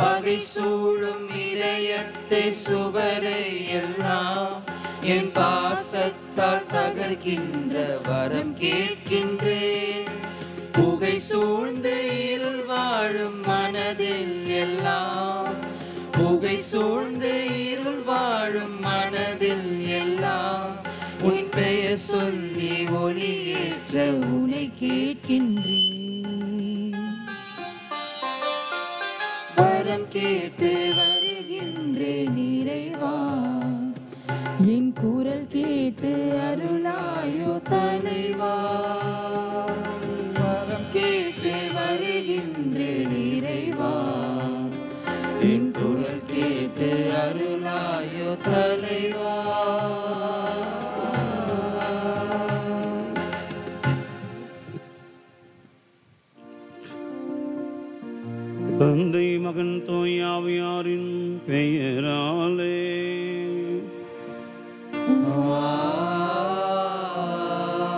பகை சூழும் இதயத்தை சுவரை எல்லாம் என் பாசத்தால் தகர்க்கின்ற வரம் கேட்கின்றேன். புகை சூழ்ந்து இருள் வாழும் மனதில் எல்லாம், புகை சூழ்ந்து இருள் வாழும் மனதில் எல்லாம் உன் பெயர் சொல்லி ஒளியேற்ற உனை கேட்கின்றேன். வரம் கேட்டு வருகின்றேன் இறைவா, என் குரல் கேட்டு அருளாயோ தலைவா. வரம் கேட்டு வருகின்றேன் இறைவா, என் குரல் கேட்டு அருளாயோ தலைவா. தந்தை மகன் தூய ஆவியாரின் பெயராலே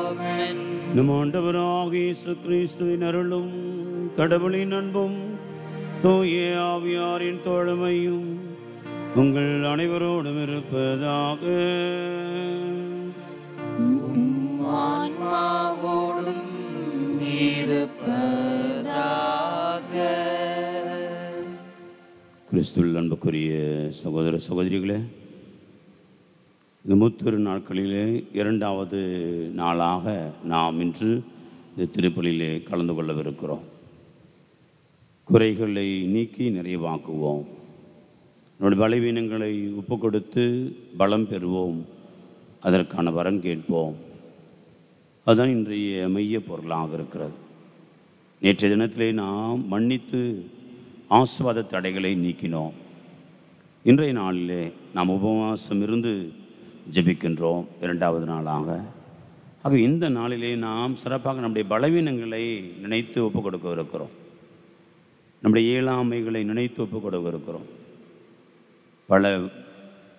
ஆமென். நம் ஆண்டவராகிய இயேசு கிறிஸ்துவின் அருளும் கடவுளின் அன்பும் தூய ஆவியாரின் தோழமையும் உங்கள் அனைவரோடும் இருப்பதாக. ஆன்மாவோடும் இருப்பதாக. கிறிஸ்துவில் அன்புக்குரிய சகோதர சகோதரிகளே, இந்த முத்திரு நாட்களிலே இரண்டாவது நாளாக நாம் இன்று இந்த திருப்பலியிலே கலந்து கொள்ளவிருக்கிறோம். குறைகளை நீக்கி நிறைவாக்குவோம். நம்முடைய பலவீனங்களை ஒப்பு கொடுத்து பலம் பெறுவோம். அதற்கான வரம் கேட்போம். அதுதான் இன்றைய மைய பொருளாக இருக்கிறது. நேற்றைய தினத்திலே நாம் மன்னித்து ஆசீர்வாத தடைகளை நீக்கினோம். இன்றைய நாளிலே நாம் உபவாசம் இருந்து ஜெபிக்கின்றோம், இரண்டாவது நாளாக. ஆக இந்த நாளிலே நாம் சிறப்பாக நம்முடைய பலவீனங்களை நினைத்து ஒப்புக் கொடுக்க இருக்கிறோம். நம்முடைய இயலாமைகளை நினைத்து ஒப்புக் கொடுக்க இருக்கிறோம். பல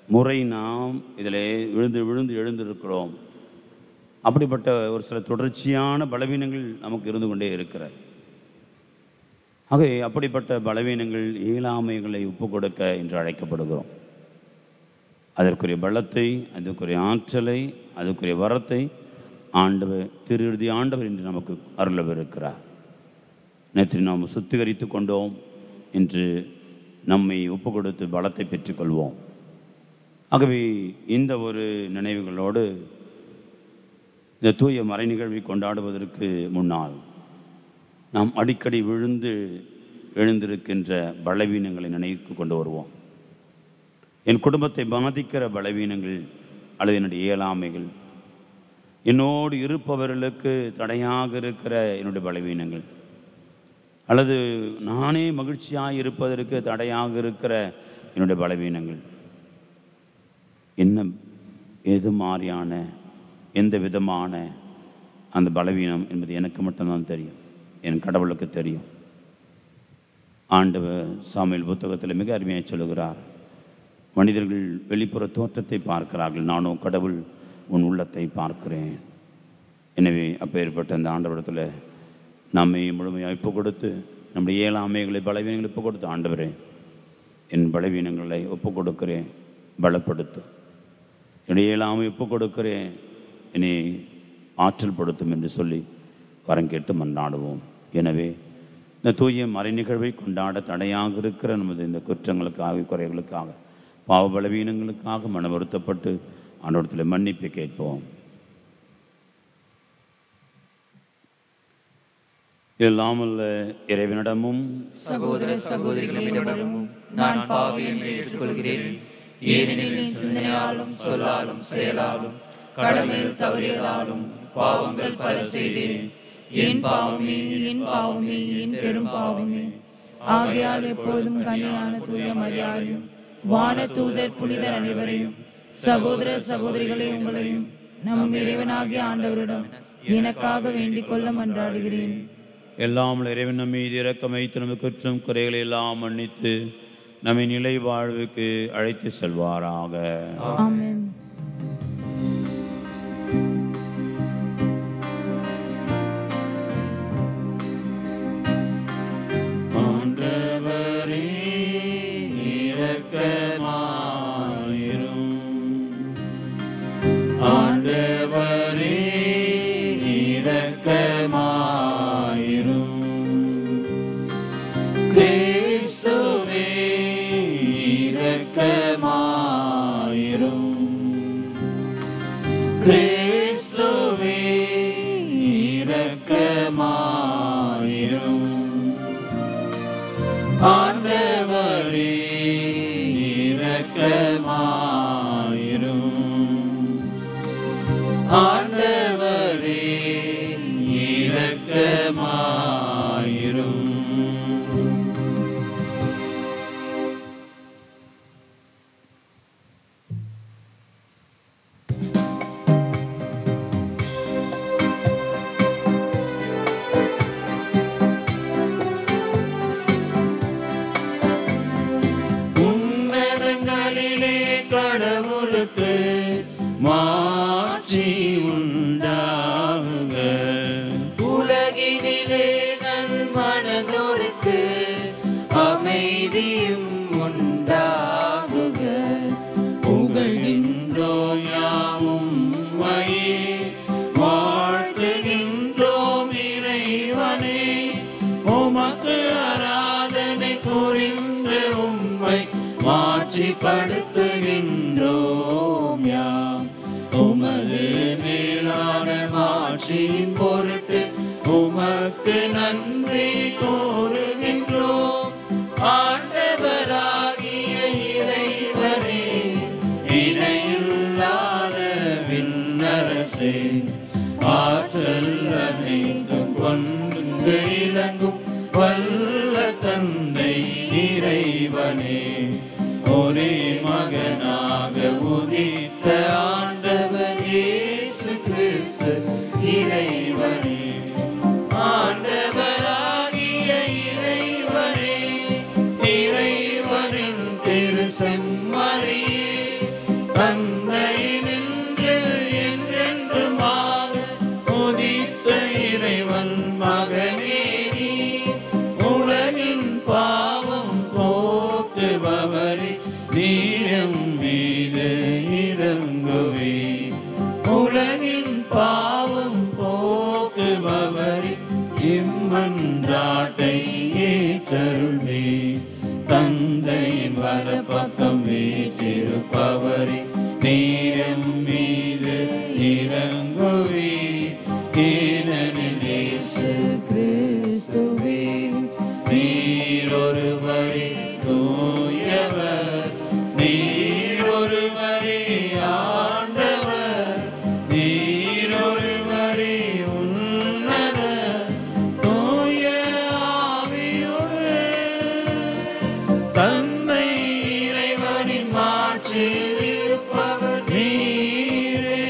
முறை நாம் இதில் விழுந்து விழுந்து எழுந்திருக்கிறோம். அப்படிப்பட்ட ஒரு சில தொடர்ச்சியான பலவீனங்கள் நமக்கு இருந்து கொண்டே இருக்கிறது. ஆகவே அப்படிப்பட்ட பலவீனங்கள் இயலாமைகளை ஒப்புக் கொடுக்க என்று அழைக்கப்படுகிறோம். அதற்குரிய பலத்தை, அதற்குரிய ஆற்றலை, அதற்குரிய வரத்தை ஆண்டவர் திருஇறுதி ஆண்டவர் என்று நமக்கு அருளவிருக்கிறார். நேற்று நாம் சுத்திகரித்து கொண்டோம். இன்று நம்மை ஒப்புக் கொடுத்து பலத்தை பெற்றுக்கொள்வோம். ஆகவே இந்த ஒரு நினைவுகளோடு இந்த தூய மறை நிகழ்வை கொண்டாடுவதற்கு முன்னால் நாம் அடிக்கடி விழுந்து எழுந்திருக்கின்ற பலவீனங்களை நினைவு கொண்டு வருவோம். என் குடும்பத்தை பாதிக்கிற பலவீனங்கள் அல்லது என்னுடைய இயலாமைகள், என்னோடு இருப்பவர்களுக்கு தடையாக இருக்கிற என்னுடைய பலவீனங்கள், அல்லது நானே மகிழ்ச்சியாக இருப்பதற்கு தடையாக இருக்கிற என்னுடைய பலவீனங்கள், என்ன எது மாதிரியான எந்த விதமான அந்த பலவீனம் என்பது எனக்கு மட்டும்தான் தெரியும், என் கடவுளுக்கு தெரியும். ஆண்டவர் சாமுவேல் புத்தகத்தில் மிக அருமையாக சொல்லுகிறார், மனிதர்கள் வெளிப்புற தோற்றத்தை பார்க்கிறார்கள், நானும் கடவுள் உன் உள்ளத்தை பார்க்கிறேன். எனவே அப்பேற்பட்ட அந்த ஆண்டவரிடத்தில் நம்மை முழுமையாக ஒப்பு கொடுத்து, நம்முடைய இயலாமைகளை பலவீனங்களை ஒப்பு கொடுத்து, ஆண்டவரே என் பலவீனங்களை ஒப்பு கொடுக்கிறேன், பலப்படுத்து. என்னுடைய இயலாமை ஒப்பு கொடுக்கிறேன், என்னை ஆற்றல் படுத்தும் என்று சொல்லி வரம் கேட்டு மன்றாடுவோம். எனவே இந்த தூய மறை நிகழ்வை கொண்டாட தடையாக இருக்கிற நமது இந்த குற்றங்களுக்காக, குறைகளுக்காக, பாவ பலவீனங்களுக்காக மன வருத்தப்பட்டு ஆண்டவரிடத்தில் மன்னிப்பை கேட்போம். இல்லாமல்ல இறைவனிடமும் சகோதர சகோதரிகளிடமும் நான் பாவி என்று ஏற்றுக்கொள்கிறேன். ஏனெனில் என் சிந்தனையாலும் சொல்லாலும் செயலாலும் கடமையில் தவறியதாலும் பாவங்கள் பல செய்தேன். என் பாவமே, என் பாவமே, என் பெரும் பாவமே. ஆகையால் எப்பொழுதும் கனியான தூய மரியாதையும் வான தூதர் புனிதர் அனைவரையும் சகோதர சகோதரிகளை உங்களையும் நம் இறைவனாகிய ஆண்டவரிடம் எனக்காக வேண்டிக் கொள்ள மன்றாடுகிறேன். எல்லாம் இறைவன் நம்மை இரக்கம் வைத்து நமது குற்றம் குறைகளை எல்லாம் மன்னித்து நம்மை நிலை வாழ்வுக்கு அழைத்து செல்வாராக. ஆமென். ஆண்டவரே கிறிஸ்துவே இரக்கமாயிரும். ஆண்டவரே இரக்கமாயிரும். ஆண்டவரே இரக்கமாயிரும். உன்னதங்களிலே கடவுளுக்கு மாட்சி உண்டாகுக. உலகினிலே நல்மனதோருக்கு அமைதியும் உண்டாகுக. புகழ்கின்றோம் யாவும் உம்மையே, வாழ்த்துகின்றோம் இறைவனே. உமக்கு ஆராதனை புரிந்து உம்மை மாட்சிப்படுத்துகின்றோம் யாம். உமது மேலான மாட்சியின் பொருட்டு உமக்கு நன்றி கூறுகின்றோம். ஆண்டவராகிய இறைவனே, இணையில்லாத விண்ணரசே, ஆற்றல் அனைத்தும் கொண்டு இலங்கும் வல்ல தந்தை இறைவனே, ஒரே மகனாக உதித்த ஆண்டவர் இயேசு கிறிஸ்து இறைவனே. ஆண்டவராகிய இறைவனே, இறைவனின் திருசெம்மறியே, தந்தையினின்று என்றென்றுமாக உதித்த இறைவன் மகனே நீ. உலகின் பாவம் போக்குபவரே, நீரம் மீது இறங்குவே. உலகின் பாவம் போக்குபவரே, இம்மன்றாட்டை ஏற்றருள்வே. தந்தையின் வலப்பக்கம் வீற்றிருப்பவரே, நீரம் மீது இறங்குவே. ஏனெனில் இயேசு கிறிஸ்துவே நீரொருவரே தூயவர், நீரொருவரே ஆண்டவர், நீரொருவரே உன்னத தூய ஆவியோடு தந்தை இறைவனின் மாட்சியில் இருப்பவர் நீரே.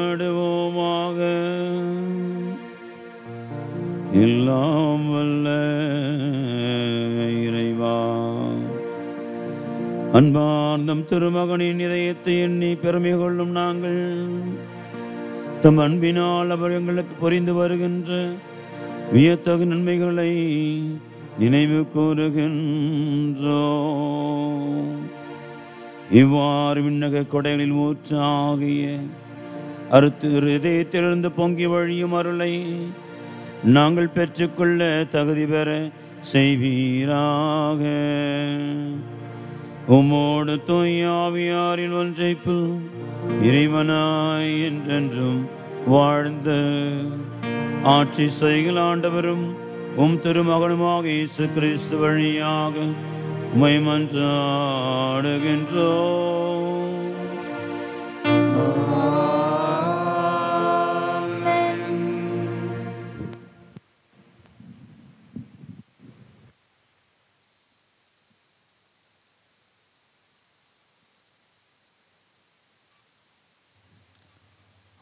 மன்றாடுவோமாக. எல்லாம் வல்ல இறைவா, அன்பார்ந்தம் திருமகனின் இதயத்தை எண்ணி பெருமை கொள்ளும் நாங்கள் தம் அன்பினால் அவர் எங்களுக்கு புரிந்து வருகின்ற வியத்தகு நன்மைகளை நினைவு கூறுகின்றோம். இவ்வாறு விண்ணக கொடைகளில் ஊற்றாகிய அறுத்து இதயத்திலிருந்து பொங்கி வழியும் அருளை நாங்கள் பெற்றுக்கொள்ள தகுதி பெற செய்வீராக. உம்மோடு தூய ஆவியாரின் ஒன்றைப்பு இறைவனாய் என்றென்றும் வாழ்ந்து ஆட்சி செய்கிற ஆண்டவரும் உம் திருமகனுமாக இயேசு கிறிஸ்து வழியாக உம்மை மன்றாடுகின்றோம்.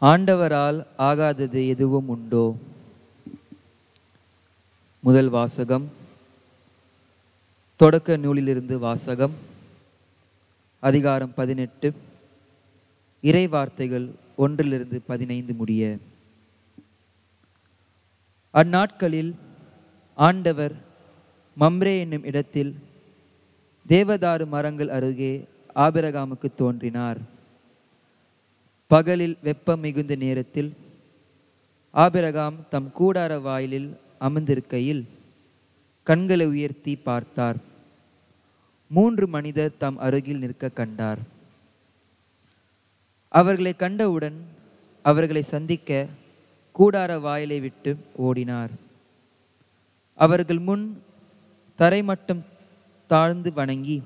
ஆண்டவரால் ஆகாதது எதுவும் உண்டோ? முதல் வாசகம் தொடக்க நூலிலிருந்து வாசகம். அதிகாரம் 18, இறை வார்த்தைகள் 1-15 முடிய. அந்நாட்களில் ஆண்டவர் மம்ரே என்னும் இடத்தில் தேவதாரு மரங்கள் அருகே ஆபிரகாமுக்கு தோன்றினார். பகலில் வெப்பம் மிகுந்த நேரத்தில் ஆபிரகாம் தம் கூடார வாயிலில் அமர்ந்திருக்கையில் கண்களை உயர்த்தி பார்த்தார். 3 மனிதர் தம் அருகில் நிற்க கண்டார். அவர்களை கண்டவுடன் அவர்களை சந்திக்க கூடார வாயிலை விட்டு ஓடினார். அவர்கள் முன் தரைமட்டம் தாழ்ந்து வணங்கி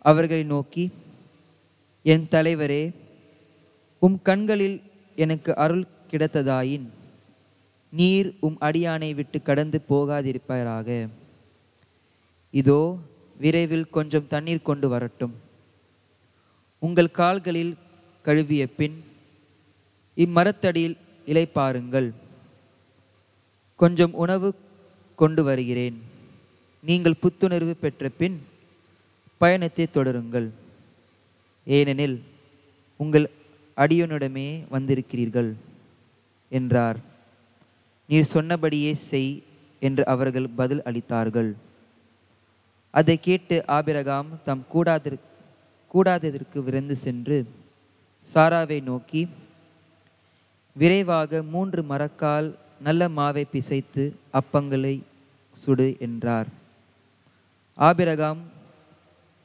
அவர்களை நோக்கி, என் தலைவரே, உம் கண்களில் எனக்கு அருள் கிடைத்ததாயின் நீர் உம் அடியானை விட்டு கடந்து போகாதிருப்பாராக. இதோ விரைவில் கொஞ்சம் தண்ணீர் கொண்டு வரட்டும். உங்கள் கால்களில் கழுவிய பின் இம்மரத்தடியில் இளைப்பாருங்கள். கொஞ்சம் உணவு கொண்டு வருகிறேன். நீங்கள் புத்துணர்வு பெற்ற பின் பயணத்தை தொடருங்கள். ஏனெனில் உங்கள் அடியோனிடமே வந்திருக்கிறீர்கள் என்றார். நீர் சொன்னபடியே செய் என்று அவர்கள் பதில் அளித்தார்கள். அதை கேட்டு ஆபிரகாம் தம் கூடாததற்கு விரைந்து சென்று சாராவை நோக்கி, விரைவாக 3 மரக்கால் நல்ல மாவை பிசைத்து அப்பங்களை சுடு என்றார். ஆபிரகாம்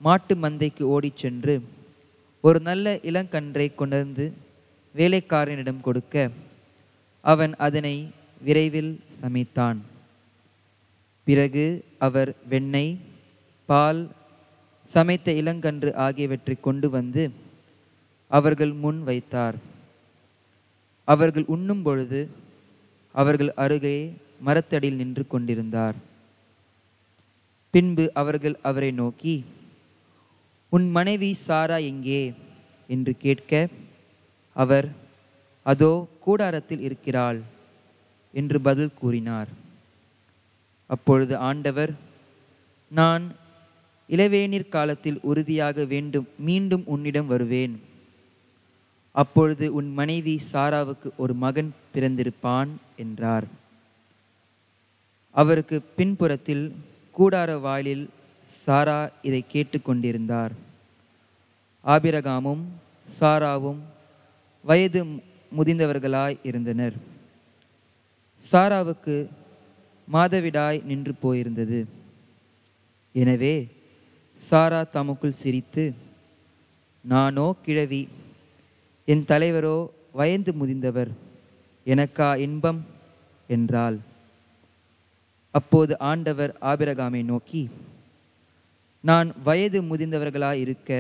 மாட்டு மந்தைக்கு ஓடிச் சென்று ஒரு நல்ல இளங்கன்றை கொண்டு வேலைக்காரனிடம் கொடுக்க அவன் அதனை விரைவில் சமைத்தான். பிறகு அவர் வெண்ணெய், பால், சமைத்த இளங்கன்று ஆகியவற்றை கொண்டு வந்து அவர்கள் முன் வைத்தார். அவர்கள் உண்ணும் பொழுது அவர்கள் அருகே மரத்தடியில் நின்று கொண்டிருந்தார். பின்பு அவர்கள் அவரை நோக்கி, உன் மனைவி சாரா எங்கே என்று கேட்க அவர், அதோ கூடாரத்தில் இருக்கிறாள் என்று பதில் கூறினார். அப்பொழுது ஆண்டவர், நான் இளவேநீர் காலத்தில் உறுதியாக மீண்டும் உன்னிடம் வருவேன். அப்பொழுது உன் மனைவி சாராவுக்கு ஒரு மகன் பிறந்திருப்பான் என்றார். அவருக்கு பின்புறத்தில் கூடார வாயிலில் சாரா இதை கேட்டு கொண்டிருந்தார். ஆபிரகாமும் சாராவும் வயது முதிர்ந்தவர்களாய் இருந்தனர். சாராவுக்கு மாதவிடாய் நின்று போயிருந்தது. எனவே சாரா தமக்குள் சிரித்து, நானோ கிழவி, என் தலைவரோ வயது முதிர்ந்தவர், எனக்கா இன்பம் என்றாள். அப்போது ஆண்டவர் ஆபிரகாமை நோக்கி, நான் வயது முதிர்ந்தவர்களாய் இருக்க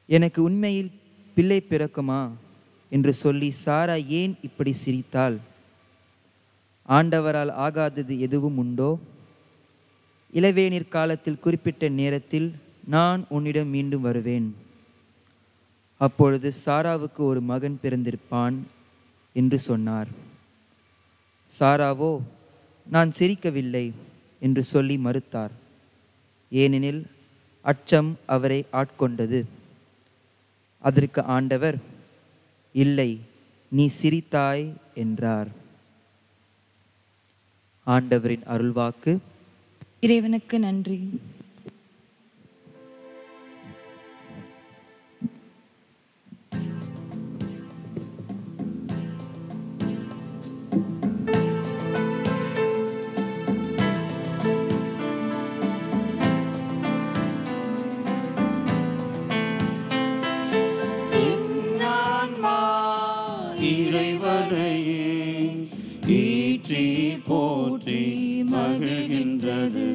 எனக்கு உண்மையில் பிள்ளை பிறக்குமா என்று சொல்லி சாரா ஏன் இப்படி சிரித்தாள்? ஆண்டவரால் ஆகாதது எதுவும் உண்டோ? இளவேநீர் காலத்தில் குறிப்பிட்ட நேரத்தில் நான் உன்னிடம் மீண்டும் வருவேன். அப்பொழுது சாராவுக்கு ஒரு மகன் பிறந்திருப்பான் என்று சொன்னார். சாராவோ, நான் சிரிக்கவில்லை என்று சொல்லி மறுத்தார். ஏனெனில் அச்சம் அவரை ஆட்கொண்டது. அதற்கு ஆண்டவர், இல்லை, நீ சிரித்தாய் என்றார். ஆண்டவரின் அருள்வாக்கு. இறைவனுக்கு நன்றி. இறைவனையே ஈற்றி போற்றி மகிழ்கின்றது,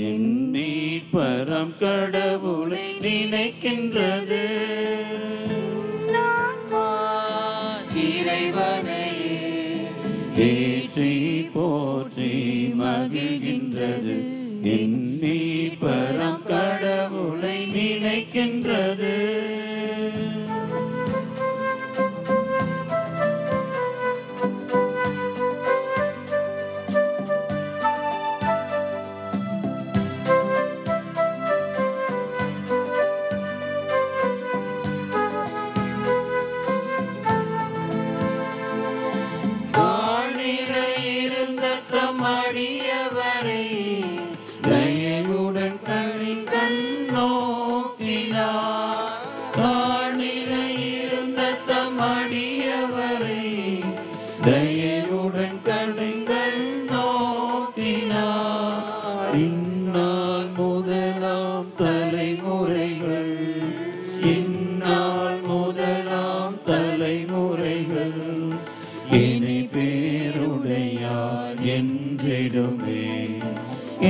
என் மீட்பரம் கடவுளை நினைக்கின்றது. இறைவனையே ஏற்றி போற்றி மகிழ்கின்றது, என் மீட்பரம் கடவுளை நினைக்கின்றது. தயவுடன் கண்ணோக்கினார், தலைமுறைகள், இந்நாள் முதலாம் தலைமுறைகள் என்னை பேருடையார் என்றிடுமே.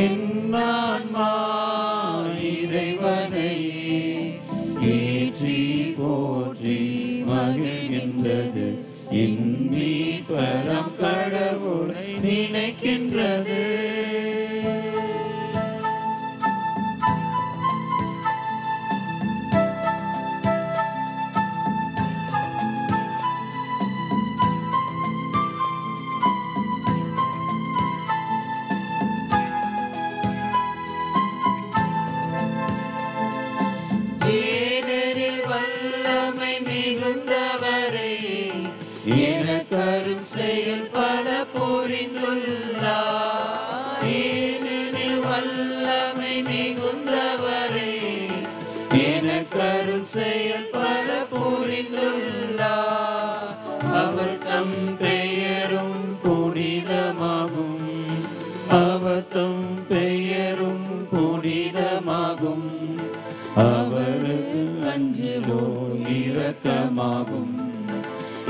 என் ஆன்மா இறைவனை ஏற்றி போற்றி மகிழ்கின்றது, என் மீட்பராம் கடவுளை நினைக்கின்றது. எனக்கரும் செயல் பல புரிந்துள்ளார். ஏனெனில் வல்லமை மிகுந்தவரே, எனக்கரும் செயல் பல புரிந்துள்ளார். அவர் தம் பெயரும் புனிதமாகும், அவர் தம் பெயரும் புனிதமாகும். அவருக்கு அஞ்சுவோ இரக்கமாகும்.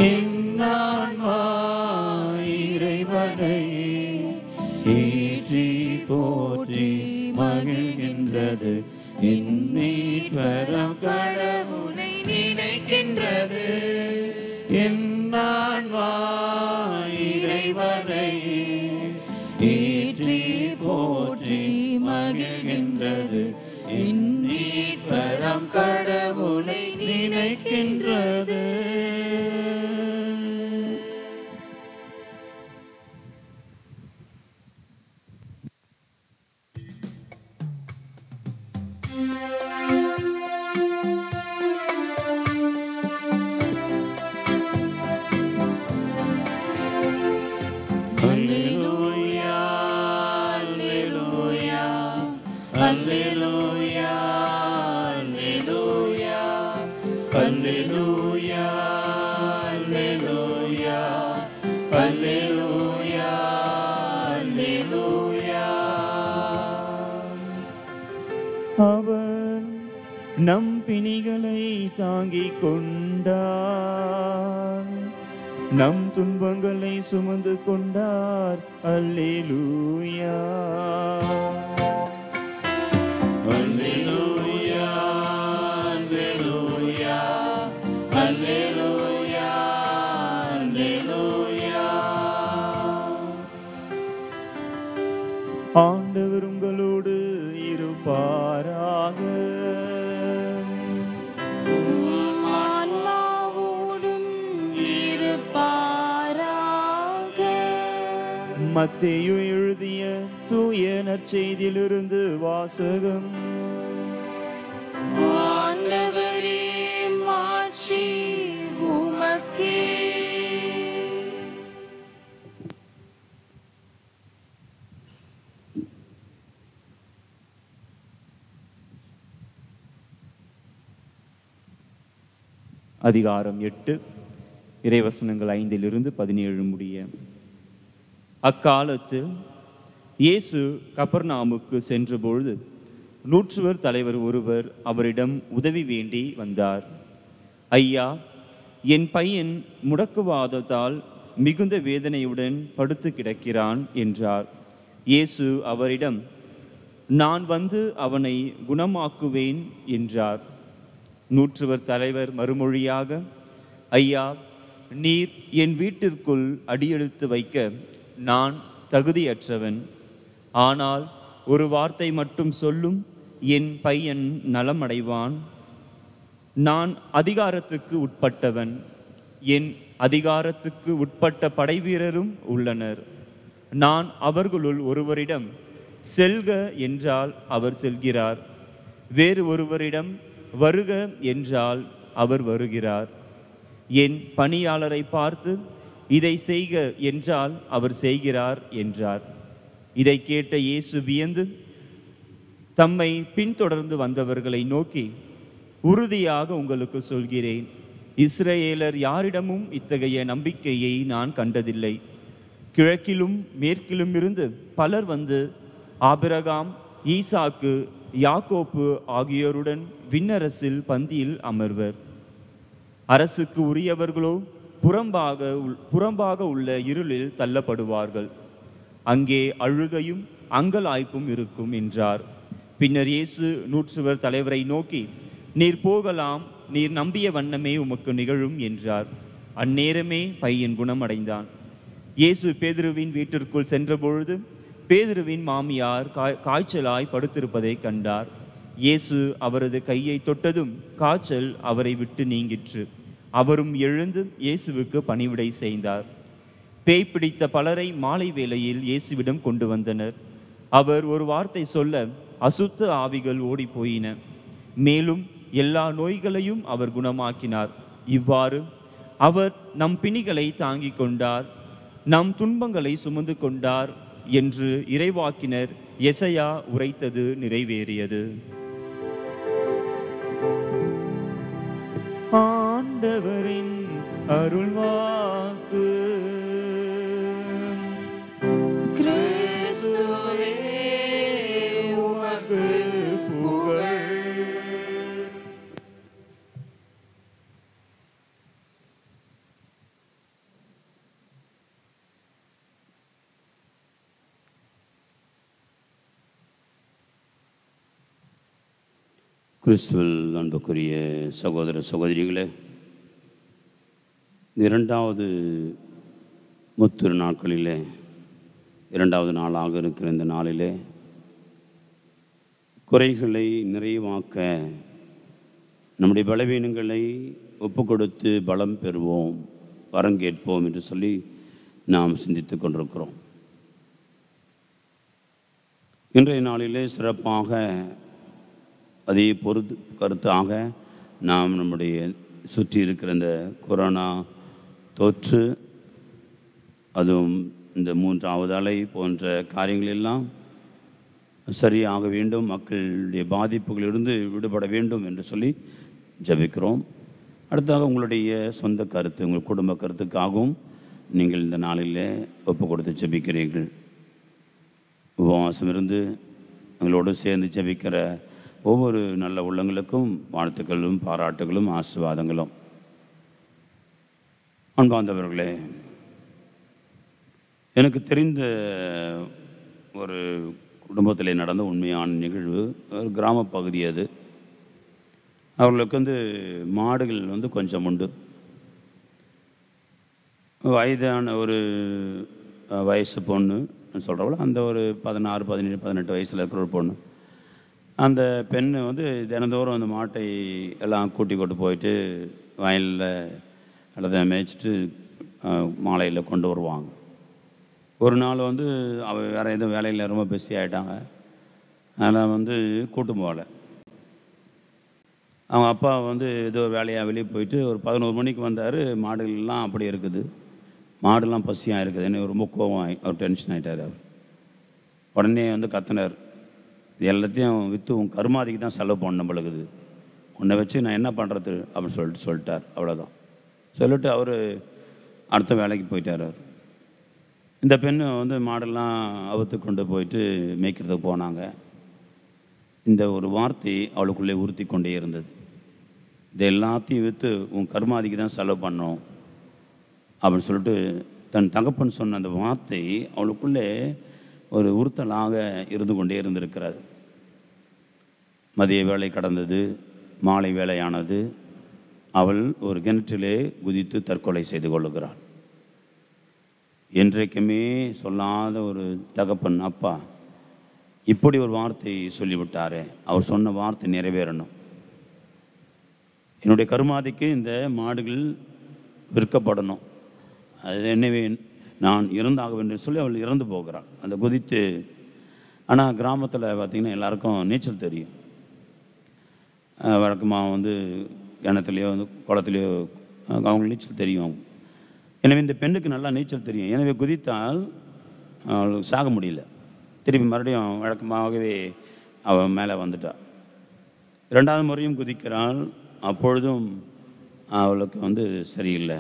என் ஆன்மா இறைவனை ஏற்றி போற்றி மகிழ்கின்றது, என் மீட்பராம் கடவுளை நினைக்கின்றது. என் ஆன்மா இறைவனை ஏற்றி போற்றி மகிழ்கின்றது, என் மீட்பராம் கடவுளை நினைக்கின்றது. அவர் நம் பிணிகளை தாங்கிக் கொண்டார், நம் துன்பங்களை சுமந்து கொண்டார். அல்லேலூயா அல்லேலூயா அல்லேலூயா அல்லேலூயா அல்லேலூயா. ஆண்டவர் உங்களோடு இருப்பாராக. ஆன்மாவோடும் இருப்பாராக. மத்தேயு எழுதிய தூய நற்செய்தியிலிருந்து வாசகம். ஆண்டவரே, மாட்சி உமக்கே. அதிகாரம் 8, இறைவசனங்கள் 5-17 முடிய. அக்காலத்தில் இயேசு கப்பர்நாமுக்கு சென்றபொழுது நூற்றுவர் தலைவர் ஒருவர் அவரிடம் உதவி வேண்டி வந்தார். ஐயா, என் பையன் முடக்குவாதத்தால் மிகுந்த வேதனையுடன் படுத்து கிடக்கிறான் என்றார். இயேசு அவரிடம், நான் வந்து அவனை குணமாக்குவேன் என்றார். நூற்றுவர் தலைவர் மறுமொழியாக, ஐயா, நீர் என் வீட்டிற்குள் அடியெடுத்து வைக்க நான் தகுதியற்றவன். ஆனால் ஒரு வார்த்தை மட்டும் சொல்லும், என் பையன் நலமடைவான். நான் அதிகாரத்துக்கு உட்பட்டவன், என் அதிகாரத்துக்கு உட்பட்ட படைவீரரும் உள்ளனர். நான் அவர்களுள் ஒருவரிடம் செல்க என்றால் அவர் செல்கிறார், வேறு ஒருவரிடம் வருக என்றால் அவர் வருகிறார். என் பணியாளரை பார்த்து இதை செய்க என்றால் அவர் செய்கிறார் என்றார். இதை கேட்ட இயேசு வியந்து தம்மை பின்தொடர்ந்து வந்தவர்களை நோக்கி, உறுதியாக உங்களுக்கு சொல்கிறேன், இஸ்ரவேலர் யாரிடமும் இத்தகைய நம்பிக்கையை நான் கண்டதில்லை. கிழக்கிலும் மேற்கிலும் இருந்து பலர் வந்து ஆபிரகாம், ஈசாக்கு, யாக்கோப்பு ஆகியோருடன் விண்ணரசில் பந்தியில் அமர்வர். அரசுக்கு உரியவர்களோ புறம்பாக உள்ள இருளில் தள்ளப்படுவார்கள். அங்கே அழுகையும் அங்கலாய்ப்பும் இருக்கும் என்றார். பின்னர் இயேசு நூற்றுவர் தலைவரை நோக்கி, நீர் போகலாம், நீர் நம்பிய வண்ணமே உமக்கு நிகழும் என்றார். அந்நேரமே பையன் குணமடைந்தான். இயேசு பேதுருவின் வீட்டிற்குள் சென்றபொழுது பேதுருவின் மாமியார் காய்ச்சலாய் படுத்திருப்பதை கண்டார். இயேசு அவரது கையை தொட்டதும் காய்ச்சல் அவரை விட்டு நீங்கிற்று. அவரும் எழுந்து இயேசுவுக்கு பணிவிடை செய்தார். பேய் பிடித்த பலரை மாலை வேளையில் இயேசுவிடம் கொண்டு வந்தனர். அவர் ஒரு வார்த்தை சொல்ல அசுத்த ஆவிகள் ஓடி போயின. மேலும் எல்லா நோய்களையும் அவர் குணமாக்கினார். இவ்வாறு அவர் நம் பிணிகளை தாங்கிக் கொண்டார், நம் துன்பங்களை சுமந்து கொண்டார் என்று இறைவாக்கினர் எசையா உரைத்தது நிறைவேறியது. ஆண்டவரின் அருள்வாக்கு. கிறிஸ்துவே உமக்கு புகழ். கிறிஸ்துவில் அன்புக்குரிய சகோதர சகோதரிகளே, இரண்டாவது முத்திரு நாட்களிலே இரண்டாவது நாளாக இருக்கிற இந்த நாளிலே குறைகளை நிறைவாக்க நம்முடைய பலவீனங்களை ஒப்பு கொடுத்து பலம் பெறுவோம், வரங்கேற்போம் என்று சொல்லி நாம் சிந்தித்து கொண்டிருக்கிறோம். இன்றைய நாளிலே சிறப்பாக அதே கருத்தாக நாம் நம்முடைய சுற்றி இருக்கிற இந்த கொரோனா தொற்று, அதுவும் இந்த 3வது அலை போன்ற காரியங்களெல்லாம் சரியாக வேண்டும், மக்களுடைய பாதிப்புகளிலிருந்து விடுபட வேண்டும் என்று சொல்லி ஜெபிக்கிறோம். அடுத்தாக உங்களுடைய சொந்த கருத்து, உங்கள் குடும்ப கருத்துக்காகவும் நீங்கள் இந்த நாளில் ஒப்பு கொடுத்து ஜெபிக்கிறீர்கள். உபவாசம் இருந்து எங்களோடு சேர்ந்து ஜெபிக்கிற ஒவ்வொரு நல்ல உள்ளங்களுக்கும் வாழ்த்துக்களும் பாராட்டுகளும் ஆசீர்வாதங்களும். அன்பார்ந்தவர்களே, எனக்கு தெரிந்த ஒரு குடும்பத்தில் நடந்த உண்மையான நிகழ்வு. ஒரு கிராம பகுதி அது. அவர்களுக்கு மாடுகள் கொஞ்சம் உண்டு. வயதான ஒரு வயசு பொண்ணு சொல்கிறவள, அந்த ஒரு 16, 17, 18 வயசில் இருக்கிற ஒரு பொண்ணு. அந்த பெண்ணு தினந்தோறும் அந்த மாட்டை எல்லாம் கூட்டி கொண்டு போயிட்டு வயலில் எல்லாத்தையும் மேய்ச்சிட்டு மாலையில் கொண்டு வருவாங்க. ஒரு நாள் அவள் வேறு எதுவும் வேலையில் ரொம்ப பிஸி ஆகிட்டாங்க. அதனால் கூட்டு போகலை. அவங்க அப்பா ஏதோ வேலையாக வெளியே போயிட்டு ஒரு 11 மணிக்கு வந்தார். மாடுகள்லாம் அப்படி இருக்குது, மாடுலாம் பசியாக இருக்குது. என்ன ரொம்ப கோவம் அவர் டென்ஷன் ஆகிட்டார். அவர் உடனே கத்தினார், இது எல்லாத்தையும் விற்று உன் கருமாதிக்கு தான் செலவு பண்ண நம்மளுக்குது, உன்னை வச்சு நான் என்ன பண்ணுறது அப்படின்னு சொல்லிட்டார். அவ்வளோதான். சொல்லிவிட்டு அவர் அடுத்த வேலைக்கு போயிட்டார். அவர் இந்த பெண்ணு மாடெல்லாம் அவுத்து கொண்டு போயிட்டு மேய்க்கிறதுக்கு போனாங்க. இந்த ஒரு வார்த்தை அவளுக்குள்ளே உறுத்தி கொண்டே இருந்தது. இது எல்லாத்தையும் விற்று உன் கருமாதிக்கு தான் செலவு பண்ணோம் அப்படின்னு சொல்லிட்டு தன் தகப்பன் சொன்ன அந்த வார்த்தை அவளுக்குள்ளே ஒரு உறுத்தலாக இருந்து கொண்டே இருந்திருக்கிறது. மதிய வேலை கடந்தது, மாலை வேலையானது. அவள் ஒரு கிணற்றிலே குதித்து தற்கொலை செய்து கொள்ளுகிறாள். என்றைக்குமே சொல்லாத ஒரு தகப்பன் அப்பா இப்படி ஒரு வார்த்தை சொல்லிவிட்டாரே, அவர் சொன்ன வார்த்தை நிறைவேறணும். என்னுடைய கருமாதிக்கு இந்த மாடுகள் விற்கப்படணும், அது என்னவே நான் இறந்தாக வேண்டும் சொல்லி அவள் இறந்து போகிறாள் அந்த குதித்து. ஆனால் கிராமத்தில் பார்த்திங்கன்னா எல்லாருக்கும் நீச்சல் தெரியும். வழக்கமாக கிணத்துலையோ குளத்துலையோ அவங்களுக்கு நீச்சல் தெரியும். எனவே இந்த பெண்ணுக்கு நல்லா நீச்சல் தெரியும். எனவே குதித்தால் அவளுக்கு சாக முடியல. திருப்பி மறுபடியும் வழக்கமாகவே அவள் மேலே வந்துட்டாள். 2வது முறையும் குதிக்கிறாள். அப்பொழுதும் அவளுக்கு சரியில்லை.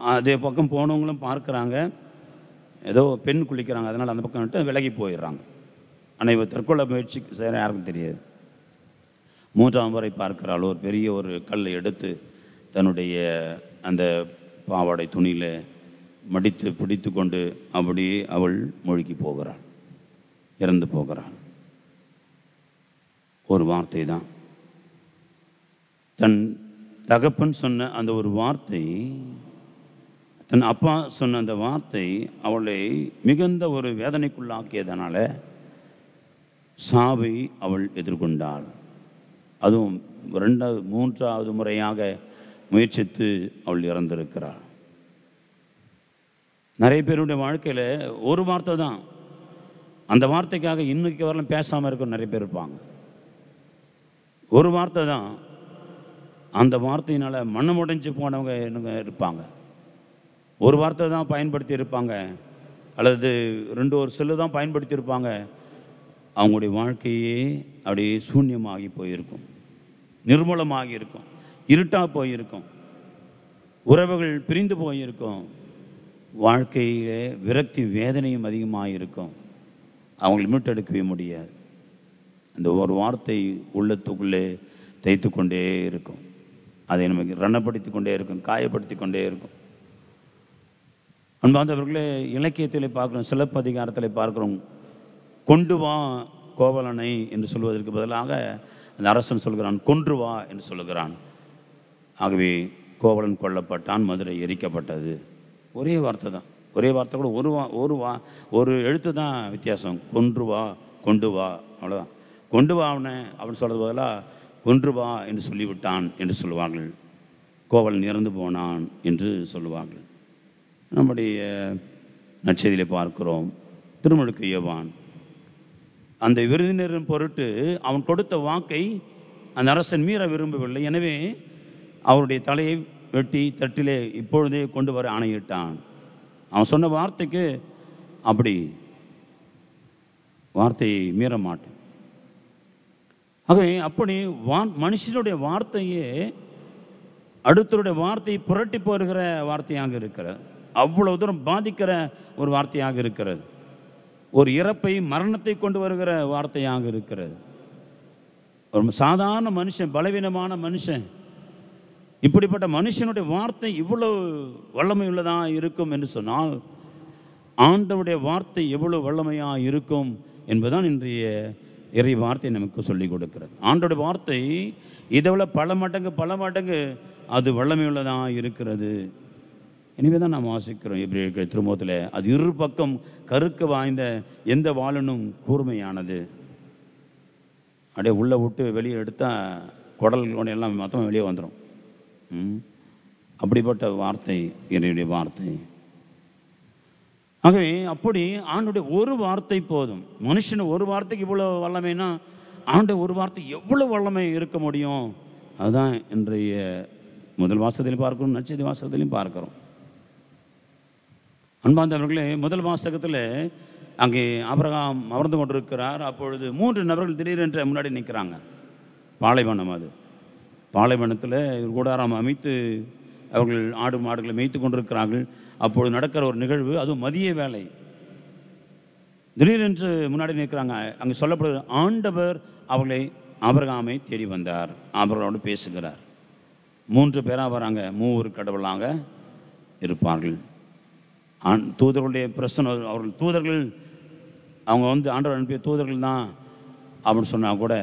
அதே பக்கம் போனவங்களும் பார்க்குறாங்க, ஏதோ பெண் குளிக்கிறாங்க, அதனால் அந்த பக்கம் விட்டு விலகி போயிடுறாங்க. ஆனால் இவர் தற்கொலை முயற்சி செய்கிற யாருக்கும் தெரியாது. 3ஆம் முறை பார்க்கிறாள். ஒரு பெரிய ஒரு கல்லை எடுத்து தன்னுடைய அந்த பாவாடை துணியில் மடித்து பிடித்து கொண்டு அப்படியே அவள் மூழ்கி போகிறாள், இறந்து போகிறாள். ஒரு வார்த்தை தான், தன் தகப்பன் சொன்ன அந்த ஒரு வார்த்தை, தன் அப்பா சொன்ன அந்த வார்த்தை அவளை மிகுந்த ஒரு வேதனைக்குள்ளாக்கியதனால சாவை அவள் எதிர்கொண்டாள். அதுவும் 2வது 3வது முறையாக முயற்சித்து அவள் இறந்திருக்கிறாள். நிறைய பேருடைய வாழ்க்கையில் ஒரு வார்த்தை தான், அந்த வார்த்தைக்காக இன்னைக்கு வரலாம் பேசாமல் இருக்க நிறைய பேர் இருப்பாங்க. ஒரு வார்த்தை தான், அந்த வார்த்தையினால் மனமுடைஞ்சு போனவங்க என்னங்க இருப்பாங்க. ஒரு வார்த்தை தான் பயன்படுத்தி இருப்பாங்க, அல்லது 2 ஒரு செல்லு தான் பயன்படுத்தி இருப்பாங்க. அவங்களுடைய வாழ்க்கையே அப்படியே சூன்யமாகி போயிருக்கும், நிர்மூலமாகி இருக்கும், இருட்டாக போயிருக்கும், உறவுகள் பிரிந்து போயிருக்கும், வாழ்க்கையிலே விரக்தி வேதனையும் அதிகமாக இருக்கும். அவங்களை மீட்டெடுக்கவே முடியாது. அந்த ஒரு வார்த்தை உள்ளத்துக்குள்ளே தைத்து கொண்டே இருக்கும், அதை நமக்கு ரணப்படுத்தி கொண்டே இருக்கும், காயப்படுத்தி கொண்டே இருக்கும். அன்பார்ந்தவர்களே, இலக்கியத்தில் பார்க்குறோம், சிலப்பதிகாரத்தில் பார்க்குறோம், கொண்டு வா கோவலனை என்று சொல்வதற்கு பதிலாக அந்த அரசன் சொல்கிறான், கொன்று வா என்று சொல்லுகிறான். ஆகவே கோவலன் கொல்லப்பட்டான், மதுரை எரிக்கப்பட்டது. ஒரே வார்த்தை தான், ஒரே வார்த்தை கூட ஒரு எழுத்து தான் வித்தியாசம். கொன்று வா, கொண்டு வா, அவ்வளோதான். கொண்டு வா அவனை அப்படின்னு சொல்கிறது பதிலாக கொன்று வா என்று சொல்லிவிட்டான் என்று சொல்லுவார்கள். கோவலன் இறந்து போனான் என்று சொல்லுவார்கள். நம்முடைய நற்செய்தியில் பார்க்கிறோம், திருமுழுக்கு யோவான் அந்த விருந்தினரின் பொருட்டு அவன் கொடுத்த வாக்கை அந்த அரசன் மீற விரும்பவில்லை. எனவே அவருடைய தலையை வெட்டி தட்டிலே இப்பொழுதே கொண்டு வர ஆணையிட்டான். அவன் சொன்ன வார்த்தைக்கு அப்படி வார்த்தையை மீற மாட்டேன். ஆகவே அப்படி மனுஷனுடைய வார்த்தையே அடுத்தருடைய வார்த்தையை புரட்டி போடுகிற வார்த்தையாக இருக்கிறது. அவ்வளவு தூரம் பாதிக்கிற ஒரு வார்த்தையாக இருக்கிறது. ஒரு இறப்பை, மரணத்தை கொண்டு வருகிற வார்த்தையாக இருக்கிறது. ஒரு சாதாரண மனுஷன், பலவீனமான மனுஷன், இப்படிப்பட்ட மனுஷனுடைய வார்த்தை இவ்வளவு வல்லமை உள்ளதாக இருக்கும் என்று சொன்னால் ஆண்டவருடைய வார்த்தை எவ்வளவு வல்லமையாக இருக்கும் என்பதுதான் இன்றைய இறை வார்த்தை நமக்கு சொல்லிக் கொடுக்கிறது. ஆண்டவருடைய வார்த்தை இதை விட பல மடங்கு அது வல்லமை உள்ளதாக இருக்கிறது. எனவே தான் நாம் வாசிக்கிறோம் எபிரேயர் திருமுகத்தில், அது இரு பக்கம் கருக்க வாய்ந்த எந்த வாளனும் கூர்மையானது. அப்படியே உள்ளே விட்டு வெளியே எடுத்தால் குடல் எல்லாம் மொத்தமாக வெளியே வந்துடும். அப்படிப்பட்ட வார்த்தை என்னுடைய வார்த்தை. ஆகவே அப்படி ஆண்டுடைய ஒரு வார்த்தை போதும். மனுஷன் ஒரு வார்த்தைக்கு இவ்வளோ வல்லமைனா ஆண்டு ஒரு வார்த்தை எவ்வளோ வல்லமை இருக்க முடியும்? அதுதான் இன்றைய முதல் வாசகத்திலையும் பார்க்கிறோம், நற்செய்தி வாசகத்திலையும் பார்க்கிறோம். அன்பார்ந்தவர்களே, முதல் வாசகத்தில் அங்கே ஆபிரகாம் அமர்ந்து கொண்டிருக்கிறார். அப்பொழுது 3 நபர்கள் திடீரென்று முன்னாடி நிற்கிறாங்க. பாலைவனம், அது பாலைவனத்தில் கூடாரம் அமைத்து அவர்கள் ஆடு மாடுகளை மேய்த்து கொண்டிருக்கிறார்கள். அப்பொழுது நடக்கிற ஒரு நிகழ்வு, அதுவும் மதிய வேலை. திடீரென்று முன்னாடி நிற்கிறாங்க. அங்கே சொல்லப்படுகிற ஆண்டவர் அவர்களை ஆபிரகாமை தேடி வந்தார், ஆபிரகாமோடு பேசுகிறார். 3 பேராக வராங்க, 3 கடவுளாக இருப்பார்கள். தூதர்களுடைய பிரச்சனை, அவர்கள் தூதர்கள், அவங்க ஆண்டவர் அனுப்பிய தூதர்கள் தான் அப்படின்னு சொன்னால் கூட,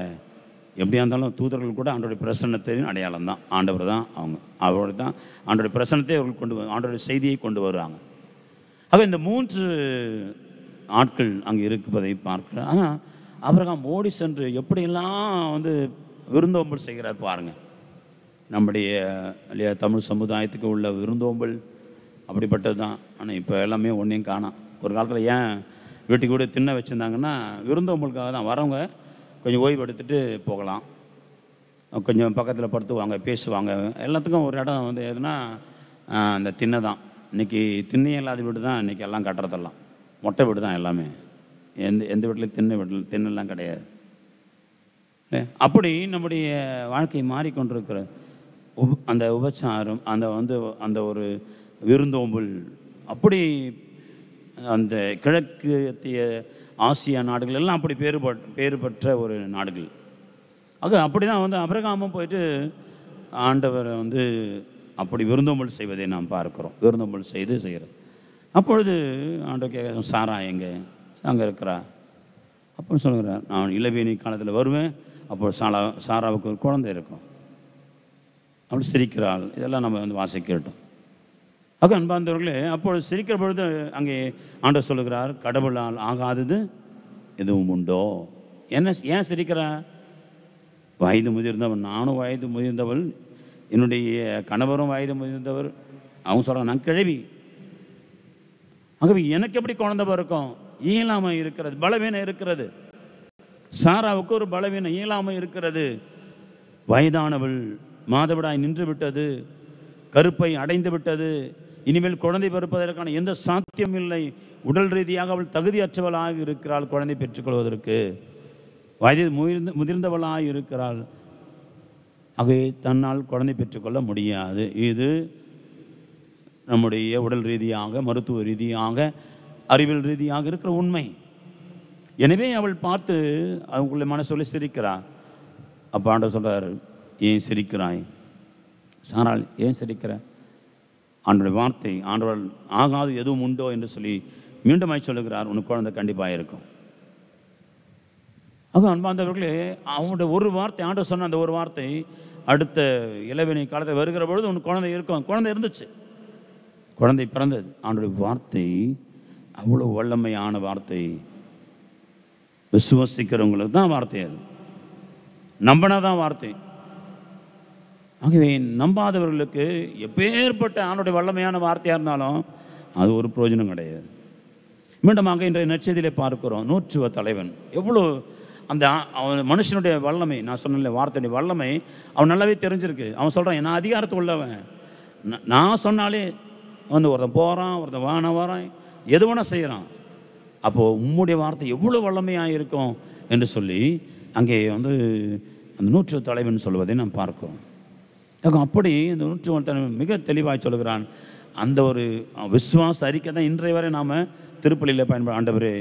எப்படியா இருந்தாலும் தூதர்கள் கூட ஆண்டோடைய பிரசன்னத்தின் அடையாளம் தான். ஆண்டவர் தான் அவரோட தான் ஆண்டோடைய பிரசன்னத்தை அவர்கள் கொண்டு ஆண்டோடைய செய்தியை கொண்டு வருவாங்க. ஆக இந்த 3 ஆட்கள் அங்கே இருப்பதை பார்க்கிறார். ஆனால் ஆபிரகாம் ஓடி சென்று எப்படியெல்லாம் விருந்தோம்பல் செய்கிறார் பாருங்கள். நம்முடைய இல்லையா தமிழ் சமுதாயத்துக்கு உள்ள விருந்தோம்பல் அப்படிப்பட்டது தான். ஆனால் இப்போ எல்லாமே ஒன்றையும் காணோம். ஒரு காலத்தில் ஏன் வீட்டுக்கு கூட தின்ன வச்சுருந்தாங்கன்னா விருந்தோம்பலுக்காக தான். வரவங்க கொஞ்சம் ஓய்வு எடுத்துகிட்டு போகலாம், கொஞ்சம் பக்கத்தில் படுத்துவாங்க, பேசுவாங்க. எல்லாத்துக்கும் ஒரு இடம் எதுனா அந்த திண்ணை தான். இன்றைக்கி திண்ணையே இல்லாத வீடு தான் இன்றைக்கி எல்லாம் கட்டுறதெல்லாம். மொட்டை வீடு தான் எல்லாமே. எந்த வீட்லையும் திண்ணெல்லாம் கிடையாது. அப்படி நம்முடைய வாழ்க்கை மாறிக்கொண்டிருக்கிற அந்த உபச்சாரம், அந்த ஒரு விருந்தோம்பல், அப்படி அந்த கிழக்கிய ஆசியா நாடுகள் எல்லாம் அப்படி பேறு பெற்ற ஒரு நாடுகள். அப்படி தான் வந்து அபிரகாமும் போயிட்டு ஆண்டவரை வந்து அப்படி விருந்தோம்பல் செய்வதை நாம் பார்க்கிறோம். விருந்தோம்பல் செய்கிறது. அப்பொழுது ஆண்டவர் கேட்க, சாரா எங்கே? அங்கே இருக்கிறா. அப்போ சொல்லுகிறார், நான் இளவேணி காலத்தில் வருவேன், அப்போ சாராவுக்கு ஒரு குழந்தை இருக்கும், அப்படி சிரிக்கிறாள். இதெல்லாம் நம்ம வந்து வாசிக்கிட்டோம். அன்பார்ந்தவர்களே, அப்பொழுது சிரிக்கிற பொழுது அங்கே ஆண்டவர் சொல்லுகிறார், கடவுளால் ஆகாதது எதுவும் உண்டோ? ஏன் சிரிக்கிறா? வயது முதிர்ந்தவன், நானும் வயது முதிர்ந்தவள், என்னுடைய கணவரும் வயது முதிர்ந்தவர். அவங்க சொல்கிறான், நான் கிழவி. ஆகவே எனக்கு எப்படி குழந்தை பிறக்கும்? இயலாமை இருக்கிறது, பலவீனம் இருக்கிறது. சாராவுக்கு ஒரு பலவீனம், இயலாமை இருக்கிறது. வயதானவள், மாதவிடாய் நின்று விட்டது, கருப்பை அடைந்து விட்டது, இனிமேல் குழந்தை பிறப்பதற்கான எந்த சாத்தியம் இல்லை. உடல் ரீதியாக அவள் தகுதியற்றவளாக இருக்கிறாள் குழந்தை பெற்றுக்கொள்வதற்கு. வயது முதிர்ந்தவளாக இருக்கிறாள். ஆகவே தன்னால் குழந்தை பெற்றுக்கொள்ள முடியாது. இது நம்முடைய உடல் ரீதியாக, மருத்துவ ரீதியாக, அறிவியல் ரீதியாக இருக்கிற உண்மை. எனவே அவள் பார்த்து அவங்களுடைய மனசொல்லி சிரிக்கிறாள். அப்போ ஆண்டவர் சொல்கிறார், ஏன் சிரிக்கிறாய் சாராள்? ஏன் சிரிக்கிற? ஆண்டோடைய வார்த்தை, ஆண்டவர் ஆகாது எதுவும் உண்டோ என்று சொல்லி மீண்டும் சொல்லுகிறார், உனக்கு குழந்தை கண்டிப்பாக இருக்கும். அன்பார்ந்தவர்களே, அவனுடைய ஒரு வார்த்தை, ஆண்டவர் சொன்ன அந்த ஒரு வார்த்தை, அடுத்த இளவேணி காலத்தில் வருகிற பொழுது உனக்கு குழந்தை இருக்கும். குழந்தை இருந்துச்சு, குழந்தை பிறந்தது. ஆண்டோடைய வார்த்தை அவ்வளோ வல்லமையான வார்த்தை. விசுவாசிக்கிறவங்களுக்கு தான் வார்த்தை, அது நம்பினாதான் வார்த்தை. ஆகவே நம்பாதவர்களுக்கு எப்பேற்பட்ட ஆண்டோடைய வல்லமையான வார்த்தையாக இருந்தாலும் அது ஒரு பிரயோஜனம் கிடையாது. மீண்டுமாக இன்றைய நற்செய்தியிலே பார்க்கிறோம், 100 தலைவன் எவ்வளோ அந்த அவன் மனுஷனுடைய வல்லமை, நான் சொன்ன வார்த்தையுடைய வல்லமை அவன் நல்லாவே தெரிஞ்சிருக்கு. அவன் சொல்கிறான், நான் அதிகாரத்தை உள்ளவன், நான் சொன்னாலே வந்து ஒருத்தன் போகிறான், ஒருத்தன் வரான், எது வேணால் செய்கிறான். அப்போது உம்முடைய வார்த்தை எவ்வளோ வல்லமையாக இருக்கும் என்று சொல்லி அங்கே வந்து அந்த 100 தலைவன் சொல்வதை நாம் பார்க்கிறோம். அப்படி இந்த 100 தலைவன் மிக தெளிவாக சொல்கிறான். அந்த ஒரு விசுவாச அறிக்கை தான் இன்றைய வரை நாம் திருப்பலியில் பயன்பட, ஆண்டவரே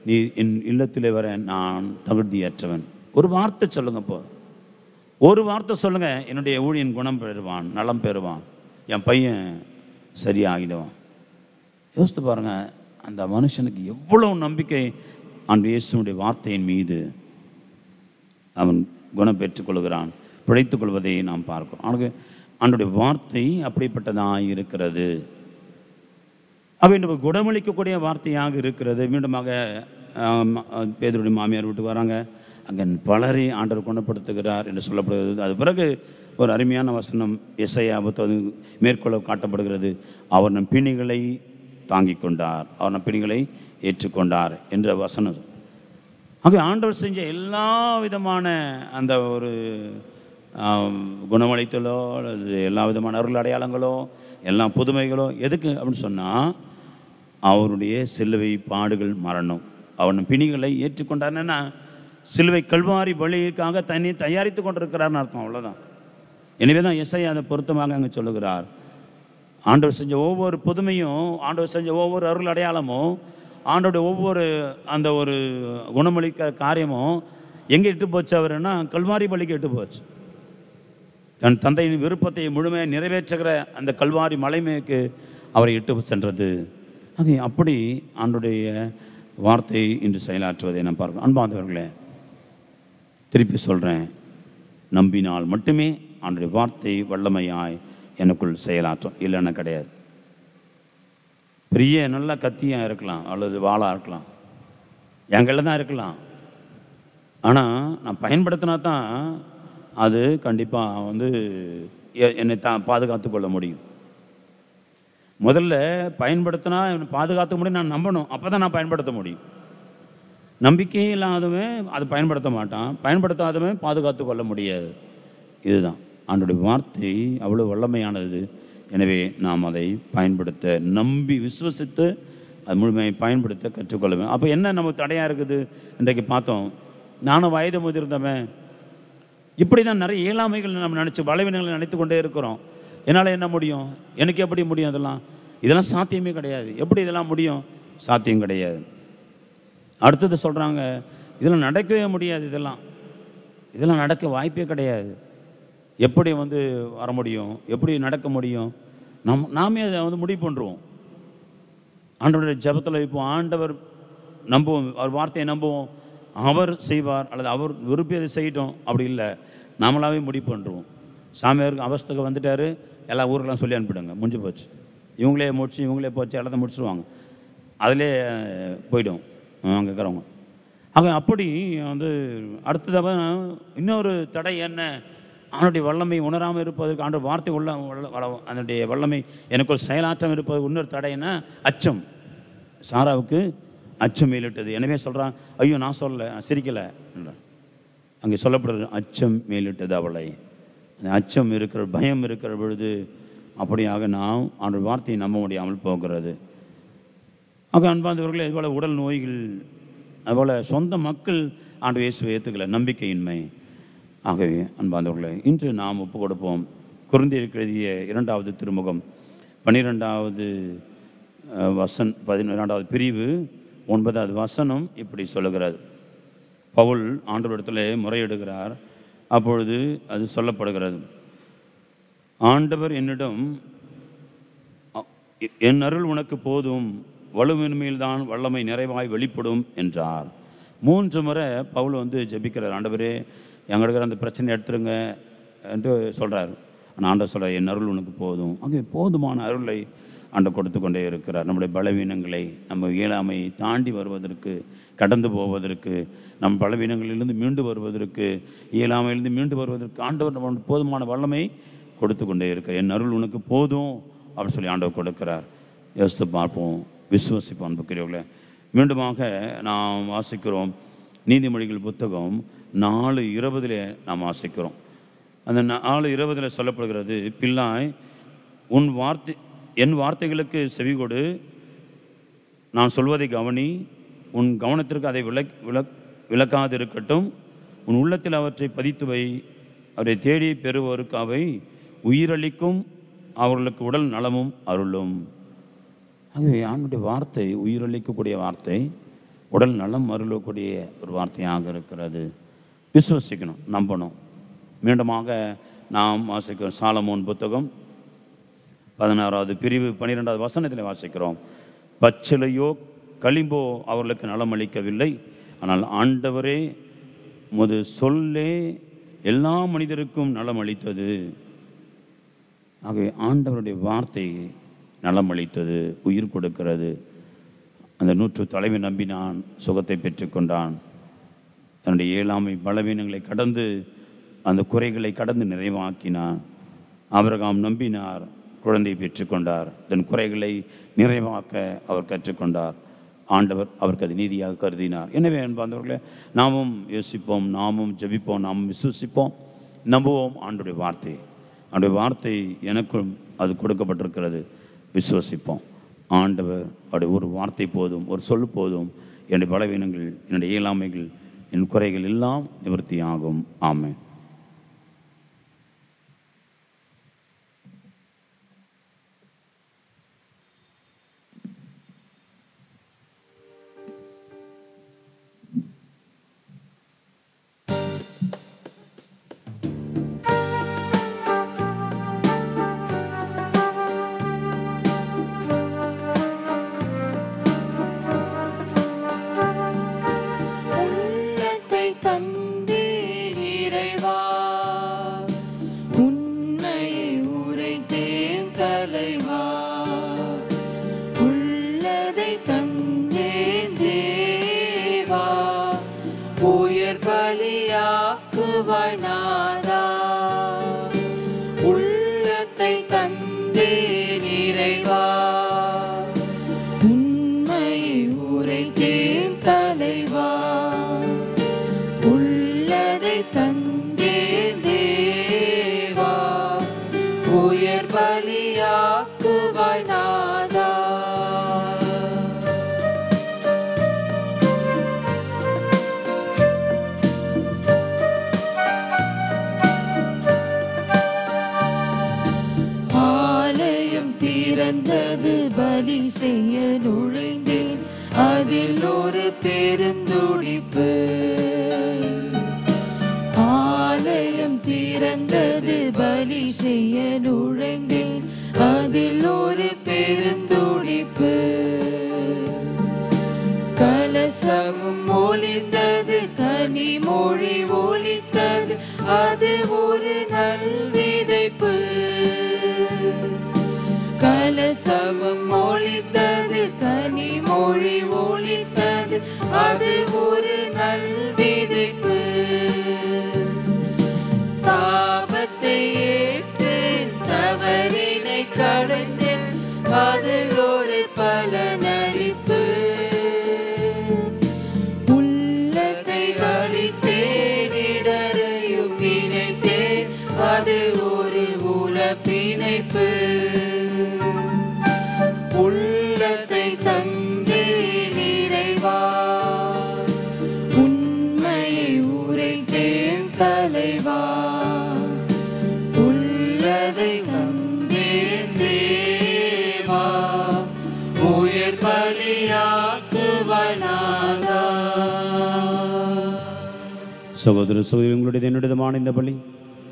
நீ என் இல்லத்திலே வர நான் தகுதியற்றவன். ஒரு வார்த்தை சொல்லுங்க, இப்போ ஒரு வார்த்தை சொல்லுங்கள், என்னுடைய ஊழியன் குணம் பெறுவான், நலம் பெறுவான், என் பையன் சரியாகிடுவான். யோசித்து பாருங்கள், அந்த மனுஷனுக்கு எவ்வளவு நம்பிக்கை ஆண்டவர் இயேசுவுடைய வார்த்தையின் மீது அவன் குணம் பெற்றுக்கொள்கிறான், பிழைத்துக் கொள்வதை நாம் பார்க்கிறோம். அவனுக்கு ஆண்டவருடைய வார்த்தை அப்படிப்பட்டதாக இருக்கிறது. அப்படி குணமளிக்கக்கூடிய வார்த்தையாக இருக்கிறது. மீண்டுமாக பேதுருடைய மாமியார் விட்டு வராங்க, அங்கே பலரை ஆண்டவர் குணப்படுத்துகிறார் என்று சொல்லப்படுகிறது. அது பிறகு ஒரு அருமையான வசனம் எசையா மேற்கொள்ள காட்டப்படுகிறது. அவர் நம் பிணிகளை தாங்கிக் கொண்டார், அவர் நம் பிணிகளை ஏற்றுக்கொண்டார் என்ற வசனம். ஆக ஆண்டவர் செஞ்ச எல்லா விதமான அந்த ஒரு குணமளித்தலோ அல்லது எல்லா விதமான அருள் அடையாளங்களோ எல்லாம் புதுமைகளோ எதுக்கு அப்படின்னு சொன்னால், அவருடைய சிலுவை பாடுகள் மரணம், அவன் பிணிகளை ஏற்றுக்கொண்டார்னா சிலுவை கல்வாரி பலிக்காக தன்னை தயாரித்து கொண்டிருக்கிறார்னு அர்த்தம், அவ்வளோதான். எனவே தான் எஸ்ஐ அதை பொருத்தமாக அங்கே சொல்லுகிறார். ஆண்டவர் செஞ்ச ஒவ்வொரு புதுமையும், ஆண்டவர் செஞ்ச ஒவ்வொரு அருள் அடையாளமும், ஆண்டோடைய ஒவ்வொரு அந்த ஒரு குணமளிக்க காரியமும் எங்கே இட்டு போச்சு அவருன்னா கல்வாரி பலிக்கு இட்டு போச்சு. தன் தந்தையின் விருப்பத்தை முழுமையாக நிறைவேற்றுகிற அந்த கல்வாரி மலைமைக்கு அவரை இட்டு சென்றது. ஆக அப்படி ஆண்டுடைய வார்த்தை இன்று செயலாற்றுவதை நான் பார்க்கிறோம். அன்பார்ந்தவர்களே, திருப்பி சொல்கிறேன், நம்பினால் மட்டுமே ஆண்டுடைய வார்த்தை வல்லமையாய் எனக்குள் செயலாற்றும், இல்லைன்னா கிடையாது. பெரிய நல்ல கத்தியாக இருக்கலாம் அல்லது வாளாக இருக்கலாம், எங்களில் தான் இருக்கலாம். ஆனால் நான் பயன்படுத்தினா தான் அது கண்டிப்பாக வந்து என்னை பாதுகாத்து கொள்ள முடியும். முதல்ல பயன்படுத்தினா பாதுகாத்த முடியும், நான் நம்பணும், அப்போ தான் நான் பயன்படுத்த முடியும். நம்பிக்கை இல்லாதவன் அது பயன்படுத்த மாட்டான், பயன்படுத்தாதவன் பாதுகாத்து கொள்ள முடியாது. இதுதான் ஆண்டோடைய வார்த்தை அவ்வளோ வல்லமையானது. எனவே நாம் அதை பயன்படுத்த, நம்பி விசுவசித்து அது முழுமையை பயன்படுத்த கற்றுக்கொள்வேன். அப்போ என்ன நமக்கு தடையாக இருக்குது இன்றைக்கு பார்த்தோம். நானும் வயது முதிர்ந்தவன், இப்படி தான் நிறைய இயலாமைகள் நம்ம நினச்சி பலவீனங்களை நினைத்து கொண்டே இருக்கிறோம். என்னால் என்ன முடியும், எனக்கு எப்படி முடியும், இதெல்லாம் சாத்தியமே கிடையாது. எப்படி இதெல்லாம் முடியும், சாத்தியம் கிடையாது. அடுத்தது சொல்கிறாங்க, இதெல்லாம் நடக்கவே முடியாது, இதெல்லாம் நடக்க வாய்ப்பே கிடையாது. எப்படி வர முடியும், எப்படி நடக்க முடியும்? நாமே அதை முடிவு பண்ணுறோம். ஆண்டவருடைய ஜெபத்தில் இப்போ ஆண்டவர் நம்புவோம், அவர் வார்த்தையை நம்புவோம், அவர் செய்வார், அல்லது அவர் விரும்பியதை செய்யட்டும். அப்படி இல்லை, நாமளாவே முடிவு பண்ணுறோம். சாமியாருக்கு அவஸ்தைக்கு வந்துட்டார், எல்லா ஊருக்கெல்லாம் சொல்லி அனுப்பிடுங்க, முடிஞ்சு போச்சு. இவங்களே முடிச்சு இவங்களே போச்சு எல்லாத்தையும் முடிச்சுடுவாங்க, அதிலே போய்டும் அங்கே இருக்கிறவங்க. அப்படி அடுத்ததாக இன்னொரு தடை என்ன? அவனுடைய வல்லமை உணராமல் இருப்பதற்கு, ஆண்டு வார்த்தை உள்ள அதனுடைய வல்லமை எனக்கு ஒரு செயலாற்றம் இருப்பது இன்னொரு தடைன்னா அச்சம். சாராவுக்கு அச்சம் மேலிட்டது. எனவே சொல்கிறான், ஐயோ நான் சொல்லலை, நான் சிரிக்கலை. அங்கே சொல்லப்படுறது அச்சம் மேலிட்டது அவளை. அந்த அச்சம் இருக்கிற, பயம் இருக்கிற பொழுது அப்படியாக நாம் அந்த வார்த்தையை நம்ப முடியாமல் போகிறது. அன்பார்ந்தவர்களே, இதுபோல் உடல் நோய்கள், அதுபோல் சொந்த மக்கள் ஆண்டு இயேசுவை ஏற்றுக்கல, நம்பிக்கையின்மை. ஆகவே அன்பார்ந்தவர்களே, இன்று நாம் ஒப்பு கொடுப்போம் கொரிந்தியருக்கு எழுதிய 2வது திருமுகம் 12வது 12வது பிரிவு 9வது வசனம் இப்படி சொல்லுகிறது. பவுல் ஆண்டவரிடத்தில் முறையிடுகிறார். அப்பொழுது அது சொல்லப்படுகிறது, ஆண்டவர் என்னிடம், என் அருள் உனக்கு போதும், வலுவின்மையில்தான் வல்லமை நிறைவாய் வெளிப்படும் என்றார். 3 முறை பவுல் ஜெபிக்கிறார், ஆண்டவரே எங்க இருக்கிற அந்த பிரச்சனை எடுத்துருங்க என்று சொல்கிறார். ஆனால் ஆண்டவர் சொல்கிறார், என் அருள் உனக்கு போதும். ஆகவே போதுமான அருளை ஆண்டவர் கொடுத்து கொண்டே இருக்கிறார். நம்முடைய பலவீனங்களை, நம்ம இயலாமையை தாண்டி வருவதற்கு, கடந்து போவதற்கு, நம் பலவீனங்களிலிருந்து மீண்டு வருவதற்கு, இயலாமையிலிருந்து மீண்டு வருவதற்கு ஆண்டவர் நம்ம போதுமான வல்லமை கொடுத்து கொண்டே இருக்கிறார். என் அருள் உனக்கு போதும் அப்படின்னு சொல்லி ஆண்டவர் கொடுக்கிறார். யோசித்து பார்ப்போம், விசுவசிப்போம். அன்புக்குரியவர்களே, மீண்டுமாக நாம் வாசிக்கிறோம் நீதிமொழிகள் புத்தகம் 4:20 நாம் வாசிக்கிறோம். அந்த 4:20 சொல்லப்படுகிறது, பிள்ளாய் என் வார்த்தைகளுக்கு செவிகொடு, நான் சொல்வதை கவனி, உன் கவனத்திற்கு அதை விளக்காது இருக்கட்டும், உன் உள்ளத்தில் அவற்றை பதித்து வை, அவரை தேடி பெறுவோருக்கு அவை உயிரளிக்கும், அவர்களுக்கு உடல் நலமும் அருளும். ஆகவே ஆண்டுடைய வார்த்தை உயிரளிக்கக்கூடிய வார்த்தை, உடல் நலம் அருளக்கூடிய ஒரு வார்த்தையாக இருக்கிறது. விசுவசிக்கணும், நம்பணும். மீண்டுமாக நாம் வாசிக்கிறோம் சாலமோன் புத்தகம் 16வது பிரிவு 12வது வசனத்தில் வாசிக்கிறோம், பச்சிலையோ களிம்போ அவர்களுக்கு நலம் அளிக்கவில்லை, ஆனால் ஆண்டவரே முது சொல்லே எல்லா மனிதருக்கும் நலம் அளித்தது. ஆகவே ஆண்டவருடைய வார்த்தை நலம் அளித்தது, உயிர் கொடுக்கிறது. அந்த 100 தலைமை நம்பினான், சுகத்தை பெற்றுக்கொண்டான். தன்னுடைய இயலாமை பலவீனங்களை கடந்து, அந்த குறைகளை கடந்து நிறைவாக்கினான். ஆபிரகாம் நம்பினார், குழந்தையை பெற்றுக்கொண்டார். தன் குறைகளை நிறைவாக்க அவர் கற்றுக்கொண்டார். ஆண்டவர் அவருக்கு அது நீதியாக கருதினார். எனவே அன்பார்ந்தவர்களே, நாமும் யோசிப்போம், நாமும் ஜெபிப்போம், நாமும் விசுவசிப்போம், நம்புவோம் ஆண்டுடைய வார்த்தை. அவருடைய வார்த்தை எனக்கும் அது கொடுக்கப்பட்டிருக்கிறது, விசுவசிப்போம். ஆண்டவர் அவருடைய ஒரு வார்த்தை போதும், ஒரு சொல் போதும், என்னுடைய பலவீனங்கள், என்னுடைய இயலாமைகள், என் குறைகள் எல்லாம் நிவர்த்தியாகும். ஆமென். பலி செய்ய நுழைந்தேன், அதில் ஒரு பெரும் திறந்தது, பலி செய்ய நுழைந்தேன், அதில் ஒரு பெருந்துடிப்பு. கலசமும் ஒலித்தது, கனிமொழி ஒலித்தது, அது ஒரு நல்விதைப்பு. கலசமும் ஒலித்தது, கனிமொழி ஒலித்தது, அது ஒரு நல்விதைப்பு. தாபத்தை ஏற்று தவறினை களைந்தேன், அதில் ஒரு பலனளிப்பு. உள்ளத்தை கழித்தேன், இடரையும் இணைத்தேன், அது ஒரு உலப்பிணைப்பு. உள்ளத்தை தந்தேன் இறைவா, உண்மையை உரைத்தேன் தலைவா. உள்ளதை தந்தேன் தேவா, உயிர் பலியாக்குவனாதா. சகோதர சகோதரி, உங்களுடைய என்னுடையதுமான இந்த பலி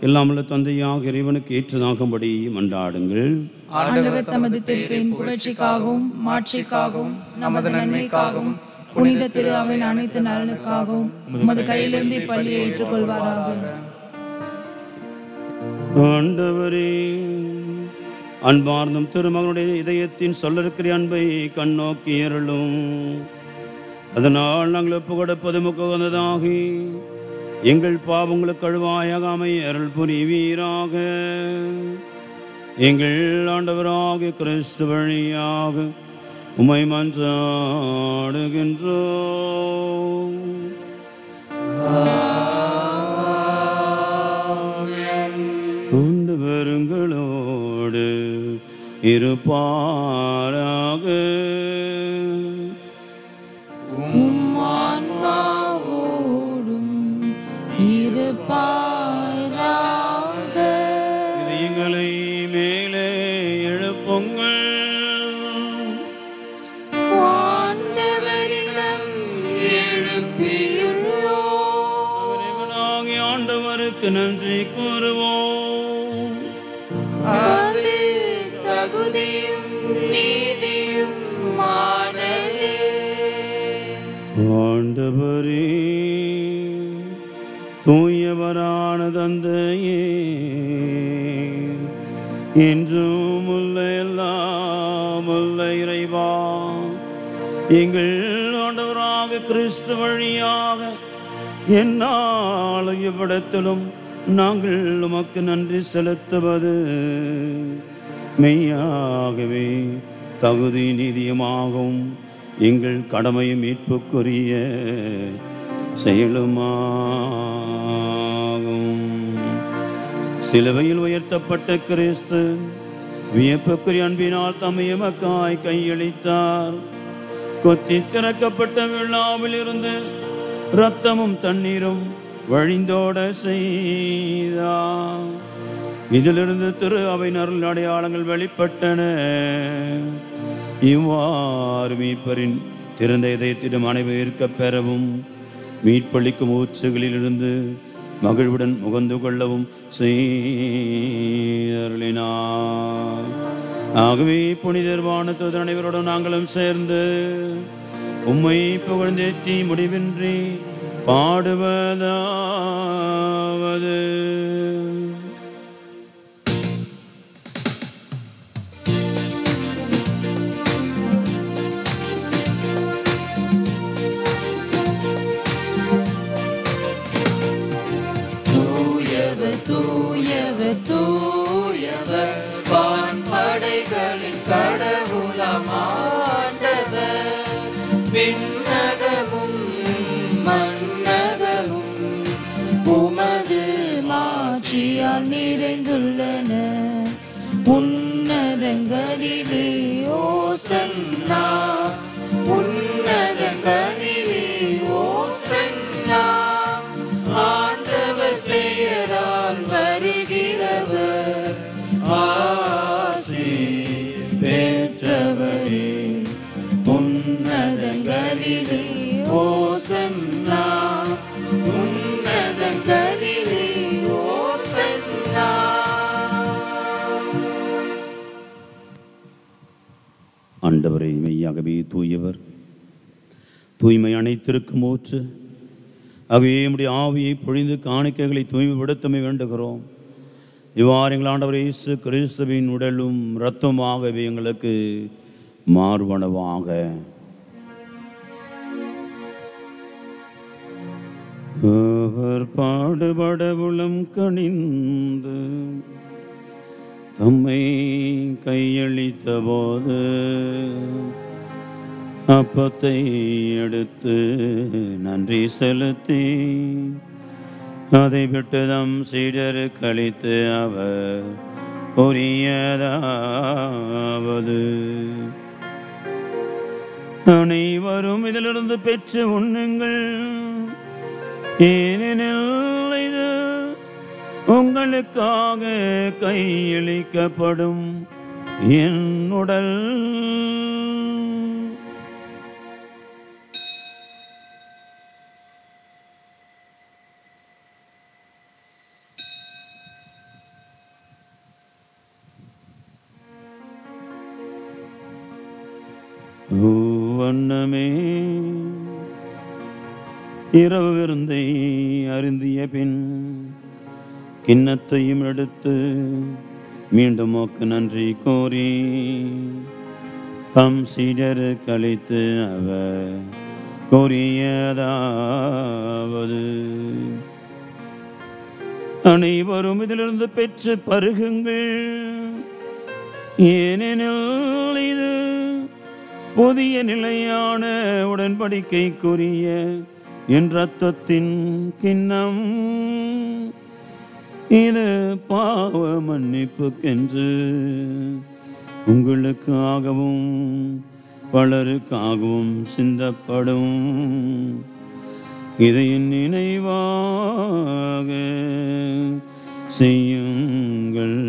எல்லாம் உள்ள தந்தையாக இறைவனுக்கு ஏற்றதாகும்படி மன்றாடுங்கள். ஆண்டவர் தமது திருப்பெயரின் புகழ்ச்சிக்காகவும் மாட்சிக்காகவும் நமது நன்மைக்காகவும் புனித திரு அவையின் அனைத்து நலனுக்காகவும் உமது கையிலிருந்து இப்பள்ளியை ஏற்றுக்கொள்வாராக. ஆண்டவரே, அன்பார்ந்தும் திருமகனுடைய இதயத்தின் சொல்லற்கிற அன்பை கண்ணோக்கி அருளும். அதனால் நாங்கள் ஒப்பு கொடுப்பது முகவந்ததாகி எங்கள் பாவங்களுக்கு கழுவாயாக அமைய அருள் புரிவீராக. எங்கள் ஆண்டவராக கிறிஸ்து வழியாக உம்மை மன்றாடுகின்றோம். ஆண்டவருங்களோடு இருப்பாராக. ஆன்மாவோடும் இருப்பாராக. இதயங்களை மேலே எழுப்புங்கள். ஆண்டவரிடம் எழுப்பியுள்ளோம், இறைவனாகிய ஆண்டவருக்கு நன்றி கூறுவோம். அது தகுதியும் நீதியும் மானதே. ஆண்டவரே, தூயவரான தந்தையே, என்றும் உள்ள எல்லாம் உள்ள இறைவா, எங்கள் ஆண்டவராக கிறிஸ்து வழியாக எந்நாளும் இவ்விடத்திலும் நாங்கள் உமக்கு நன்றி செலுத்துவது மெய்யாகவே தகுதி நீதியுமாகும், எங்கள் கடமையும் மீட்புக்குரிய செயலுமாகும். சிலுவையில் உயர்த்தப்பட்ட கிறிஸ்து வியப்புக்குரிய அன்பினால் தம்மை எமக்காய் கையளித்தார். கொத்தி திறக்கப்பட்ட விழாவில் இருந்து இரத்தமும் தண்ணீரும் வழிந்தோட செய்தார். இதிலிருந்து திரு அவையின் அருள் அடையாளங்கள் வெளிப்பட்டன. இவ்வாறு மீட்பரின் திறந்த இதயத்திடம் அனைவருக்க பெறவும் மீட்பளிக்கும் ஊற்றுகளிலிருந்து மகிழ்வுடன் முகந்து கொள்ளவும் செய்தருளினார். ஆகவே புனிதர் வானதூதர் அனைவரோடும் நாங்களும் சேர்ந்து உம்மை புகழ்ந்தேத்தி முடிவின்றி பாடுவதாவது. தூயவர் தூயவர் தூயவர், வான்படைகளின் கடவுளமாண்டவர். விண்ணகமும் மண்ணகமும் உமது மாட்சியால் நிறைந்துள்ளன. உன்னதங்களிலே ஓசன்னா, உன்னதங்களிலே ஓசன்னா. ஆண்டவர் பெயரால் வருகிறவர் ஆசி பெற்றவரே. உன்னதங்களிலே ஓசன்னா, உன்னதங்களிலே ஓசன்னா. தூயவர். தூய்மை அனைத்திற்கும் ஊற்று. ஆகவே நம்முடைய ஆவியை பொழிந்து காணிக்கைகளை தூய்மைப்படுத்தமை வேண்டுகிறோம். இவ்வாறு எங்கள் ஆண்டவர் இயேசு கிறிஸ்துவின் உடலும் இரத்தமாகவே எங்களுக்கு மார்பனவாக. அவர் பாடுபட உளம் கனிந்து தம்மை கையளித்த போது அப்பத்தை எடுத்து நன்றி செலுத்தி அதை விட்டு தம் சீடருக்கு அளித்து அவர் கூறியதாவது, அனைவரும் இதிலிருந்து பெற்று உண்ணுங்கள், ஏனெனில் இது உங்களுக்காக கையளிக்கப்படும் என் உடல். வண்ணமே இரவு விருந்தை அருந்திய பின் கிண்ணத்தையும் எடுத்து மீண்டும் உமக்கு நன்றி கூறி தம் சீடருக்கு அளித்து அவர் கூறியதாவது, அனைவரும் இதிலிருந்து பெற்று பருகுங்கள், ஏனெனில் இது புதிய நிலையான உடன்படிக்கைக்குரிய என் இரத்தத்தின் கிண்ணம். இது பாவ மன்னிப்புக்கென்று உங்களுக்காகவும் பலருக்காகவும் சிந்தப்படும். இதை என் நினைவாக செய்யுங்கள்.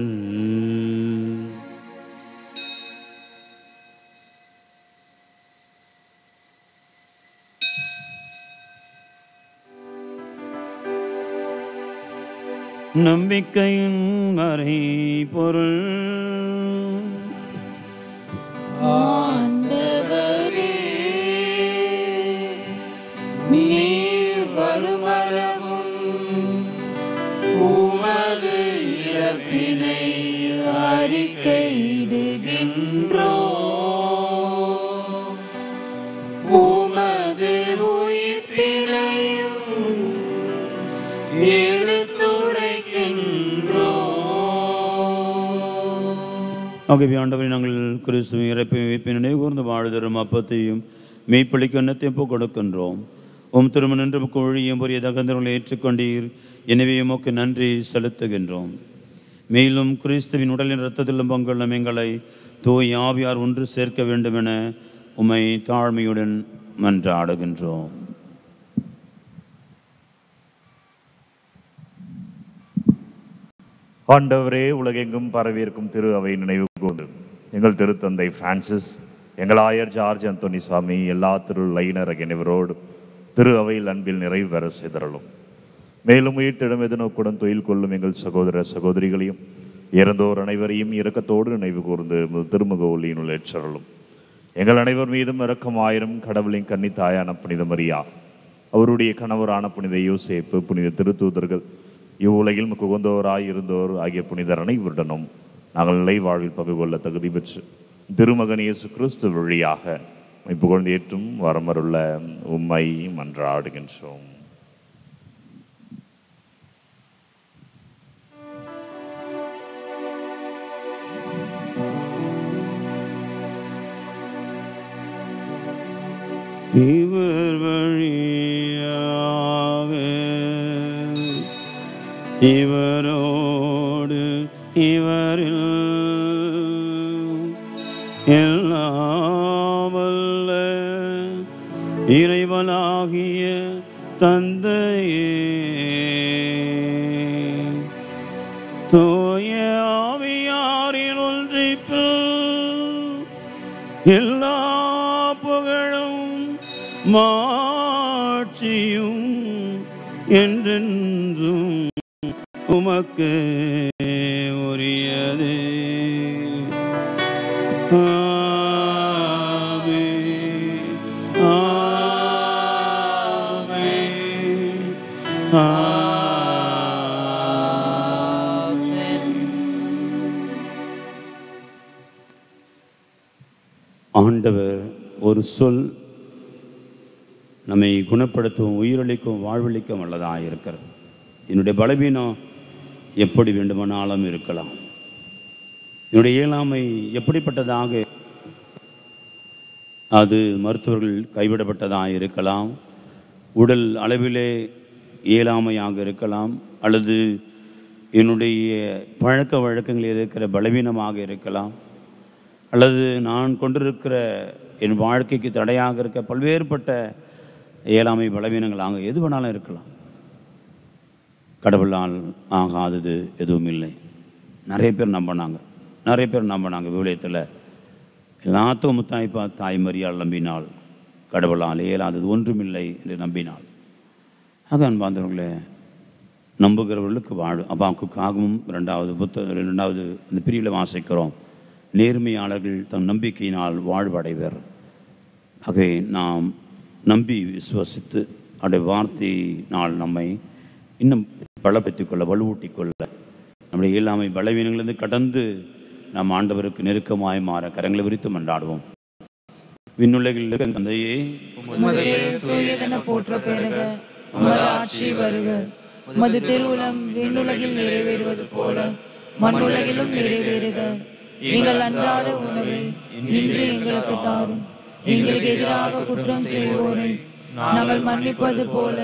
நம்பிக்கையின் மறை பொருள். ஆண்டவரே, நீர் வருமளவும் உமது இறப்பினை அறிக்கையிடுகின்றோம், உமது உயிர்ப்பினையும் ஆகவே ஆண்டவரை நாங்கள் கிறிஸ்துவின் இறப்பை வைப்பை நினைவு கூர்ந்து வாழ்தரும் அப்பத்தையும் மெய்ப்பளிக்க எண்ணத்தையும் கொடுக்கின்றோம். உம் திருமணம் என்று ஒழியும் புரிய தகந்தவர்களை ஏற்றுக்கொண்டீர், எனவே உமக்கு நன்றி செலுத்துகின்றோம். மேலும் கிறிஸ்துவின் உடலின் இரத்தத்திலும் பங்குள்ள எங்களை தூய் ஆவியார் ஒன்று சேர்க்க வேண்டும் என உம்மை தாழ்மையுடன் மன்றாடுகின்றோம். ஆண்டவரே, உலகெங்கும் பரவியிருக்கும் திரு அவை நினைவு கூர்ந்து எங்கள் திருத்தந்தை பிரான்சிஸ், எங்கள் ஆயர் ஜார்ஜ் அந்தோனிசாமி, எல்லா திரு லைனர் அனைவரோடு திரு அவையில் அன்பில் நிறைவு பெற செய்தரலும். மேலும் உயிர்த்திடம் எதிர்நோக்குடன் தொழில் கொள்ளும் எங்கள் சகோதர சகோதரிகளையும் இறந்தோர் அனைவரையும் இரக்கத்தோடு நினைவு கூர்ந்து திருமுக ஒளியினுள் ஏற்றரலும். எங்கள் அனைவர் மீதும் இரக்கமாயிரம். கடவுளின் கன்னி தாயான புனித மரியா, அவருடைய கணவரான புனித யோசேப்பு, புனித திருத்தூதர்கள், இவ்வுலகில் உகந்தோராய் இருந்தோர் ஆகிய புனிதர் அனைவருடனும் நாங்கள் நிலை வாழ்வில் பங்கு கொள்ள தகுதி பெற்று திருமகன் இயேசு கிறிஸ்து வழியாக புகழ்ந்து ஏற்றும் வரமருள்ள உம்மை மன்றாடுகின்றோம். இவர் வழியாக இவரோடு இவரில் எல்லாம் வல்ல இறைவனாகிய தந்தையே, தூய ஆவியாரின் ஒன்றிப்பில் எல்லா புகழும் மாட்சியும் என்றென்றும் உமக்கு உரியதே. ஆமென். ஆண்டவர் ஒரு சொல் நம்மை குணப்படுத்தவும் உயிரளிக்கும் வாழ்வளிக்கும் வல்லதாக இருக்கிறது. என்னுடைய பலவீனம் எப்படி வேண்டுமானாலும் இருக்கலாம். என்னுடைய இயலாமை எப்படிப்பட்டதாக, அது மருத்துவர்கள் கைவிடப்பட்டதாக இருக்கலாம், உடல் அளவிலே இயலாமையாக இருக்கலாம், அல்லது என்னுடைய பழக்க வழக்கங்களில் இருக்கிற பலவீனமாக இருக்கலாம், அல்லது நான் கொண்டிருக்கிற என் வாழ்க்கைக்கு தடையாக இருக்க பல்வேறுபட்ட இயலாமை பலவீனங்களாக எது வேணாலும் இருக்கலாம். கடவுளால் ஆகாதது எதுவும் இல்லை. நிறைய பேர் நம்பினாங்க விவிலியத்தில் எல்லாத்துக்கும் முத்தாய்ப்பா தாய் மரியாள் நம்பினாள், கடவுளால் இயலாதது ஒன்றுமில்லை என்று நம்பினாள். ஆக அன்பார்ந்தவர்களே, நம்புகிறவர்களுக்கு வாழ்வு. அபாக்குக்காகவும் இரண்டாவது இந்த பிரிவில் வாசிக்கிறோம், நேர்மையாளர்கள் தம் நம்பிக்கையினால் வாழ்வடைவர். ஆகவே நாம் நம்பி விசுவசித்து அவருடைய வார்த்தையினால் நம்மை இன்னும் பலப்படுத்திக் கொள்ள, வலுவூட்டிக் கொள்ள, நம்முடைய இயலாமை பலவீனங்களிலிருந்து கடந்து நாம் ஆண்டவருக்கு நெருக்கமாய் மாற கரங்களை விரித்து மன்றாடுவோம். விண்ணுலகில் இருக்கிற தந்தையே, போற்ற பெருக, உமது ஆட்சி வருக, உமது திருவுளம் விண்ணுலகில் நிறைவேறுவது போல மண்ணுலகிலும் நிறைவேறுக. எங்கள் அன்றாட உணவை இன்று எங்களுக்கு தாரும். எங்களுக்கு எதிராக குற்றம் செய்வோரை நாங்கள் மன்னிப்பது போல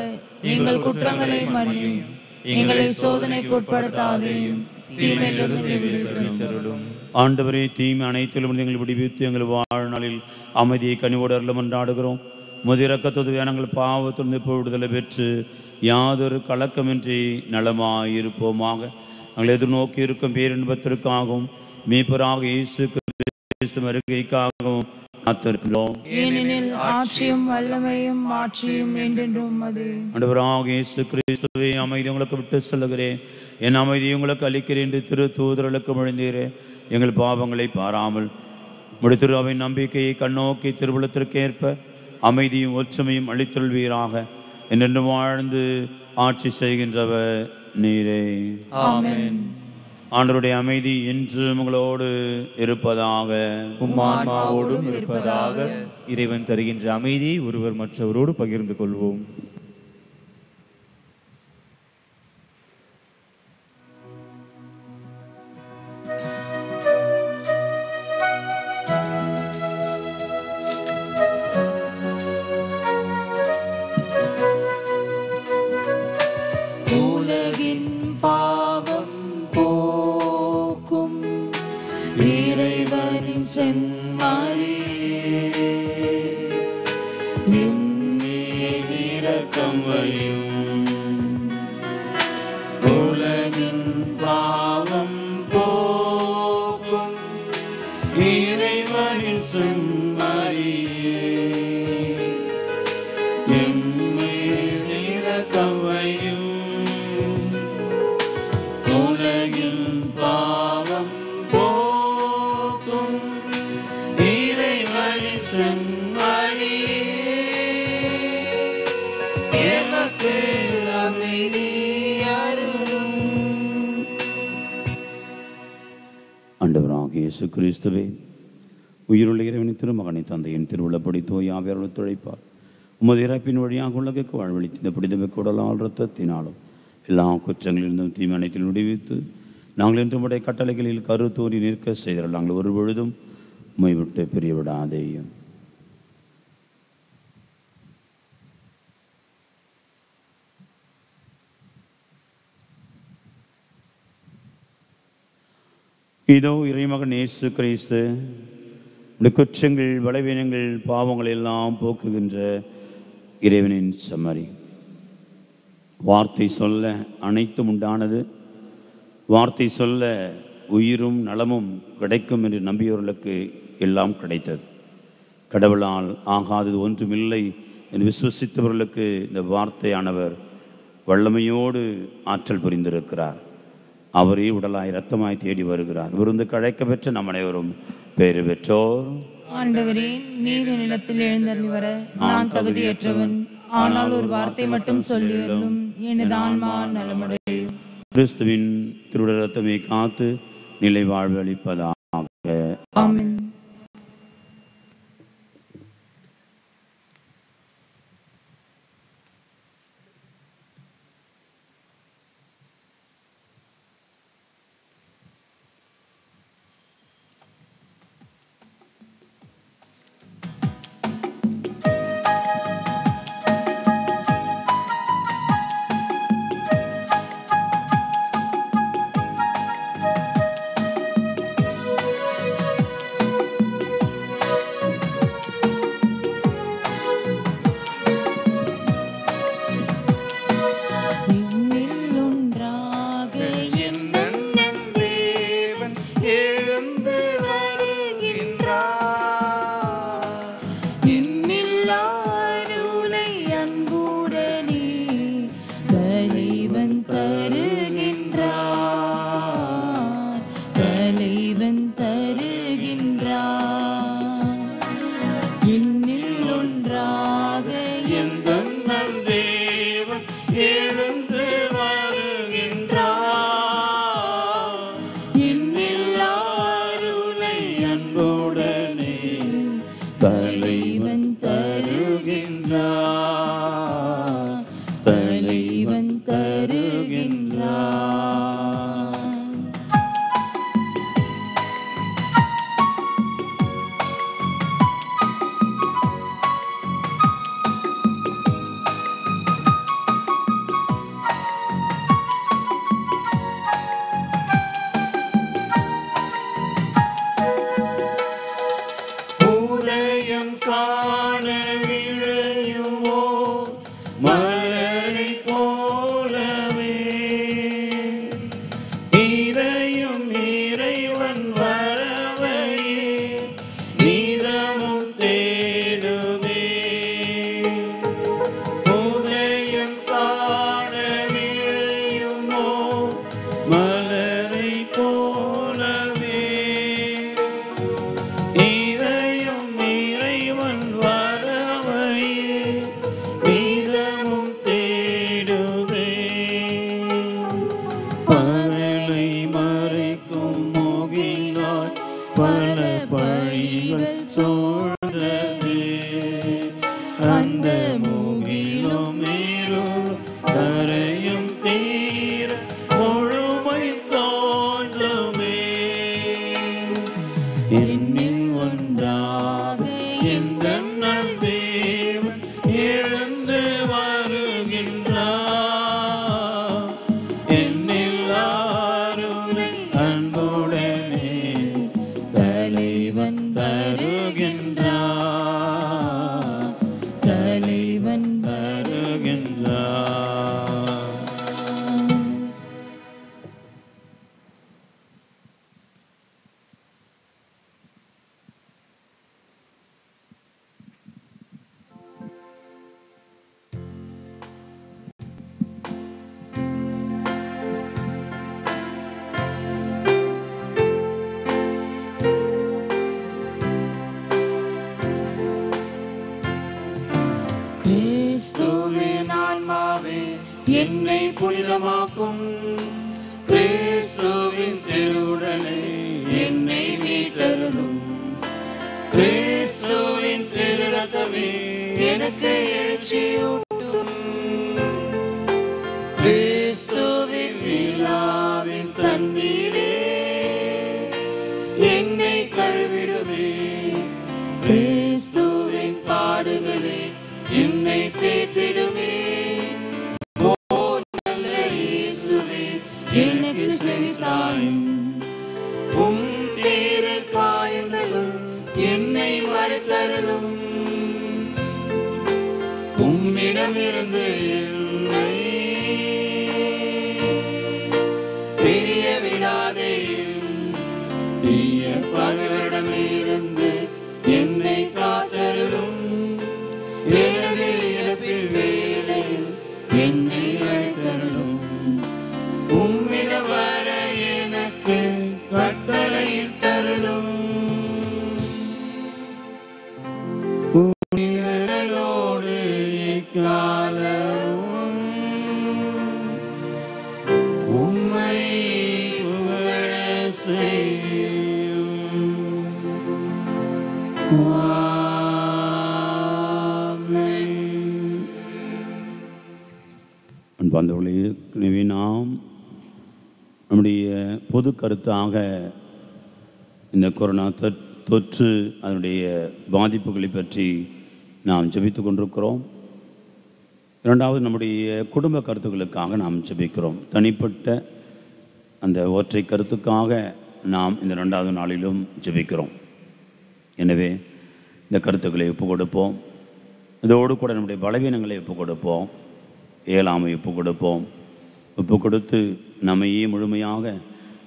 எங்கள் குற்றங்களை மன்னியும். எங்களை சோதனைக்கு உட்படுத்தாதேயும், தீமையிலிருந்து விடுவித்தருளும். ஆண்டவரே, தீமை அனைத்திலும் எங்களை விடுவித்து எங்கள் வாழ்நாளில் அமைதியை கனிவோடு அருளும் என்றாடுகிறோம். முதிரக்கத்தது நாங்கள் பாவத்திலிருந்து விடுதலை பெற்று யாதொரு கலக்கமின்றி நலமாயிருப்போமாக. நாங்கள் எதிர்நோக்கி இருக்கும் பேரின்பத்திற்காகவும் மீட்பராக இயேசு கிறிஸ்து வருகைக்காகவும் காத்திருக்கிறோம். ஏனெனில் ஆட்சியும் வல்லமையும் மாட்சியும் என்றென்றும் அது. ஆண்டவராக இயேசு கிறிஸ்துவே, அமைதி உங்களுக்கு விட்டு சொல்லுகிறேன், என் அமைதி உங்களுக்கு அளிக்கிறேன் என்று திரு தூதர்களுக்கு மொழிந்தீரே. எங்கள் பாவங்களை பாராமல் முடித்திரு அவை நம்பிக்கையை கண்ணோக்கி திருவுளத்திற்கு ஏற்ப அமைதியும் ஒற்றுமையும் அளித்தொள்வீராக. என்றென்று வாழ்ந்து ஆட்சி செய்கின்றவர் நீரே. ஆமென். ஆண்டவருடைய அமைதி என்று உங்களோடு இருப்பதாக, உம்மான்மாவோடும் இருப்பதாக. இறைவன் தருகின்ற அமைதியை ஒருவர் மற்றவரோடு பகிர்ந்து கொள்வோம். உலகின் பாவம் போக்கும் இறைவனின் செம்மறியே, என்மேல் இரக்கம் வையும். உலகின் பாவம் போக்கும் இறைவனின் செம்மறியே, என்மேல் இரக்கம் வையும். உலகின் பாவம் போக்கும் இறைவனின் செம்மறியே, எமக்கு அமைதி அருளும். ஆண்டவராக இயேசு கிறிஸ்துவே, உயிருள்ள இறைவனின் திருமகனை தந்தையின் திருவுள்ளப்படி தோயாவியர் ஒத்துழைப்பார். உமது இறப்பின் வழியாக உலகுக்கு வாழ்வழித்து இந்த புனிதமிக்க உடலால் இரத்தத்தினாலும் எல்லா குற்றங்களிலிருந்தும் தீமனைத்தில் விடுவித்து நாங்கள் என்று உடைய கட்டளைகளில் கரு தோன்றி நிற்க செய்தால் நாங்கள் ஒரு பொழுதும் உம்மை விட்டு பிரியவிடாதேயும். இதோ இறைமகன் இயேசு கிறிஸ்து குற்றங்கள், பலவீனங்கள், பாவங்கள் எல்லாம் போக்குகின்ற இறைவனின் செம்மறி. வார்த்தை சொல்ல அனைத்தும் உண்டானது, வார்த்தை சொல்ல உயிரும் நலமும் கிடைக்கும் என்று நம்பியவர்களுக்கு எல்லாம் கிடைத்தது. கடவுளால் ஆகாதது ஒன்றுமில்லை என்று விசுவசித்தவர்களுக்கு இந்த வார்த்தையானவர் வல்லமையோடு ஆற்றல் புரிந்திருக்கிறார். அவரே உடலாய் இரத்தமாய் தேடி வருகிறார். விருந்து கழைக்க பெற்ற நம் அனைவரும் பேறு பெற்றோர். ஆண்டவரே, நீர் என்னிடத்தில் எழுந்தருளி வர நான் தகுதியற்றவன். ஆனால் ஒரு வார்த்தை மட்டும் சொல்லியருளும், எனது ஆன்மா நலமடையும். கிறிஸ்துவின் திருவுடல் இரத்தமே காத்து நிலை வாழ்வு அளிப்பதாக. ஆமென். பல பழிகள் சூழ்ந்தது. அந்த மூகிலும் நீரும் கரையும் தீர முழுமை தோன்றுமே. என்னில் ஒன்றாக இந்த நல் தேவன் எழுந்து வருகின்றார். என்னில் அருளை அன்புடனே தலைவன் தருகின்றார். தலைவன் தருகின்றார். கிறிஸ்துவின் ஆன்மாவே என்னை புனிதமாக்கும். கிறிஸ்துவின் திருவுடலே என்னை மீட்டருளும். கிறிஸ்துவின் திரு ரத்தமே எனக்கு எழுச்சியூட்டும். கிறிஸ்துவின் விழாவின் தண்ணீரே என்னை கழுவிடுமே. கிறிஸ்துவின் பாடுகளே என்னை தேற்றிடுமே. ஓ நல்ல இயேசுவே எனக்கு செவிசாயும். உம் திரு காயங்களும் என்னை மறைத்தருளும். உம்மிடமிருந்து என்னை பிரிய விடாதேயும். தீய பகைவரிடமிருந்து என்னை காத்தருளும். எனது இறப்பின் வேளையில் என்னை அழைத்தருளும். உம்மிடம் வர எனக்கு கட்டளையிட்டருளும். புனிதர்களோடு இக்காலமும் உம்மை புகழ செய்யும். அன்பார்ந்தவர்களே, எனவே நாம் நம்முடைய பொது கருத்தாக இந்த கொரோனா தொற்று அதனுடைய பாதிப்புகளை பற்றி நாம் ஜெபித்து கொண்டிருக்கிறோம். இரண்டாவது, நம்முடைய குடும்ப கருத்துக்களுக்காக நாம் ஜெபிக்கிறோம். தனிப்பட்ட அந்த ஒற்றை கருத்துக்காக நாம் இந்த 2வது நாளிலும் ஜெபிக்கிறோம். எனவே இந்த கருத்துக்களை ஒப்புக் கொடுப்போம். இதோடு கூட நம்முடைய பலவீனங்களை ஒப்புக் கொடுப்போம். இயலாமை ஒப்புக் கொடுப்போம். ஒப்புக் கொடுத்து நம்மையே முழுமையாக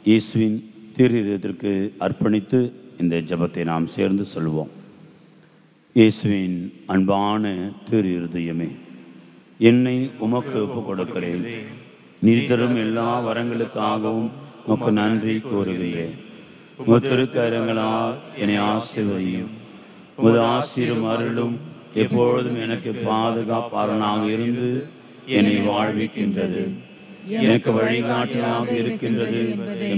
இயேசுவின் திரு இதயத்திற்கு அர்ப்பணித்து இந்த ஜெபத்தை நாம் சேர்ந்து சொல்வோம். இயேசுவின் அன்பான திரு இருதயமே, என்னை உமக்கு ஒப்புக் கொடுக்கிறேன். நீர் தரும் எல்லா வரங்களுக்காகவும் உமக்கு நன்றி கூறுகிறேன். உமது திருக்கரங்களால் என்னை ஆசீர்வதியும். உமது ஆசீரும் அருளும் எப்பொழுதும் எனக்கு பாதுகாப்பாளனாக இருந்து என்னை வாழ்விக்கின்றது. எனக்கு வழிகாட்டியாக இருக்கின்றது என்பதை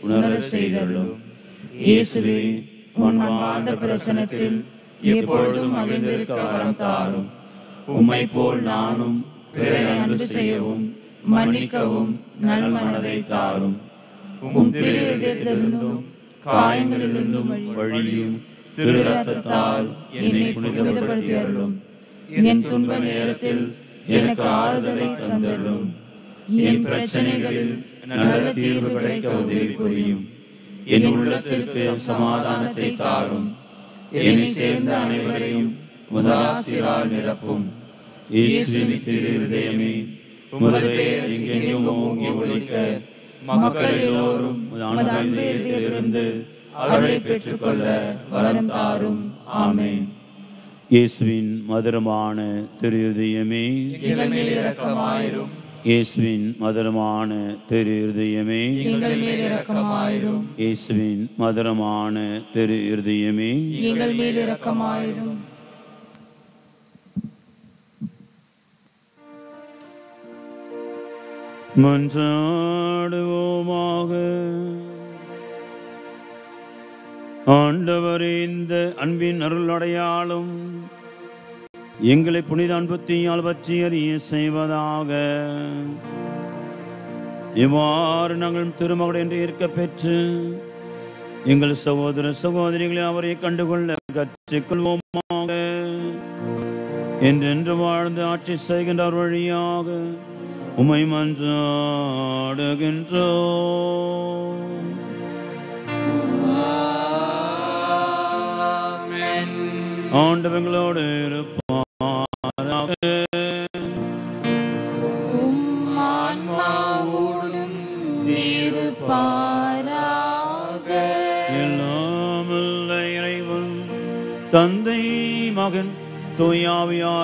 உணர செய்தருளும். இயேசுவே, அன்பார்ந்த பிரசன்னத்தில் எப்பொழுதும் மகிழ்ந்திருக்க வரம் தாரும். உம்மை போல் நானும் பிறரை அன்பு செய்யவும் மன்னிக்கவும் நல் மனதை தாரும். உம் திரு இதயத்திலிருந்தும் காயங்களிலிருந்தும் வழியும் திரு ரத்தத்தால் என்னை புனிதப்படுத்தி அருளும். என் துன்ப நேரத்தில் எனக்கு ஆறுதலை தந்தருளும். என் பிரச்சனைகளில் நல்ல தீர்வு கிடைக்க உதவி புரியும். என் உள்ளத்திற்கு சமாதானத்தை தாரும். என்னை சேர்ந்த அனைவரையும் உமது ஆசீரால் நிரப்பும். இயேசுவின் திரு இருதயமே, உமது பெயர் எங்கெங்கும் ஓங்கி ஒலிக்க மக்கள் எல்லோரும் உமது அன்பு இதயத்திலிருந்து அருளை பெற்றுக்கொள்ள வரம் தாரும். ஆமென். இயேசுவின் மதுரமான திரு இருதயமே, எங்கள் மேல் இரக்கமாயிரும். இயேசுவின் மதுரமான திரு இருதயமே, எங்கள் மேல் இரக்கமாயிரும். இயேசுவின் மதுரமான திரு இருதயமே, எங்கள் மேல் இரக்கமாயிரும். மன்றாடுவோமாக. ஆண்டவரே, இந்த அன்பின் அருளடையாளும் எங்களை புனித அன்புத்தியால் பற்றி அறிய செய்வதாக. இவ்வாறு நாங்கள் திருமகள் என்று இருக்க பெற்று எங்கள் சகோதர சகோதரிகளை அவரை கண்டுகொள்ள கற்றுக்கொள்வோமாக. என்றென்று வாழ்ந்து ஆட்சி செய்கின்றவர் வழியாக உம்மை மன்றாடுகின்றோம். ஆண்டவங்களோடு இருப்பாராக. எல்லாம் வல்ல இறைவன் தந்தை மகன் தூயாவியார்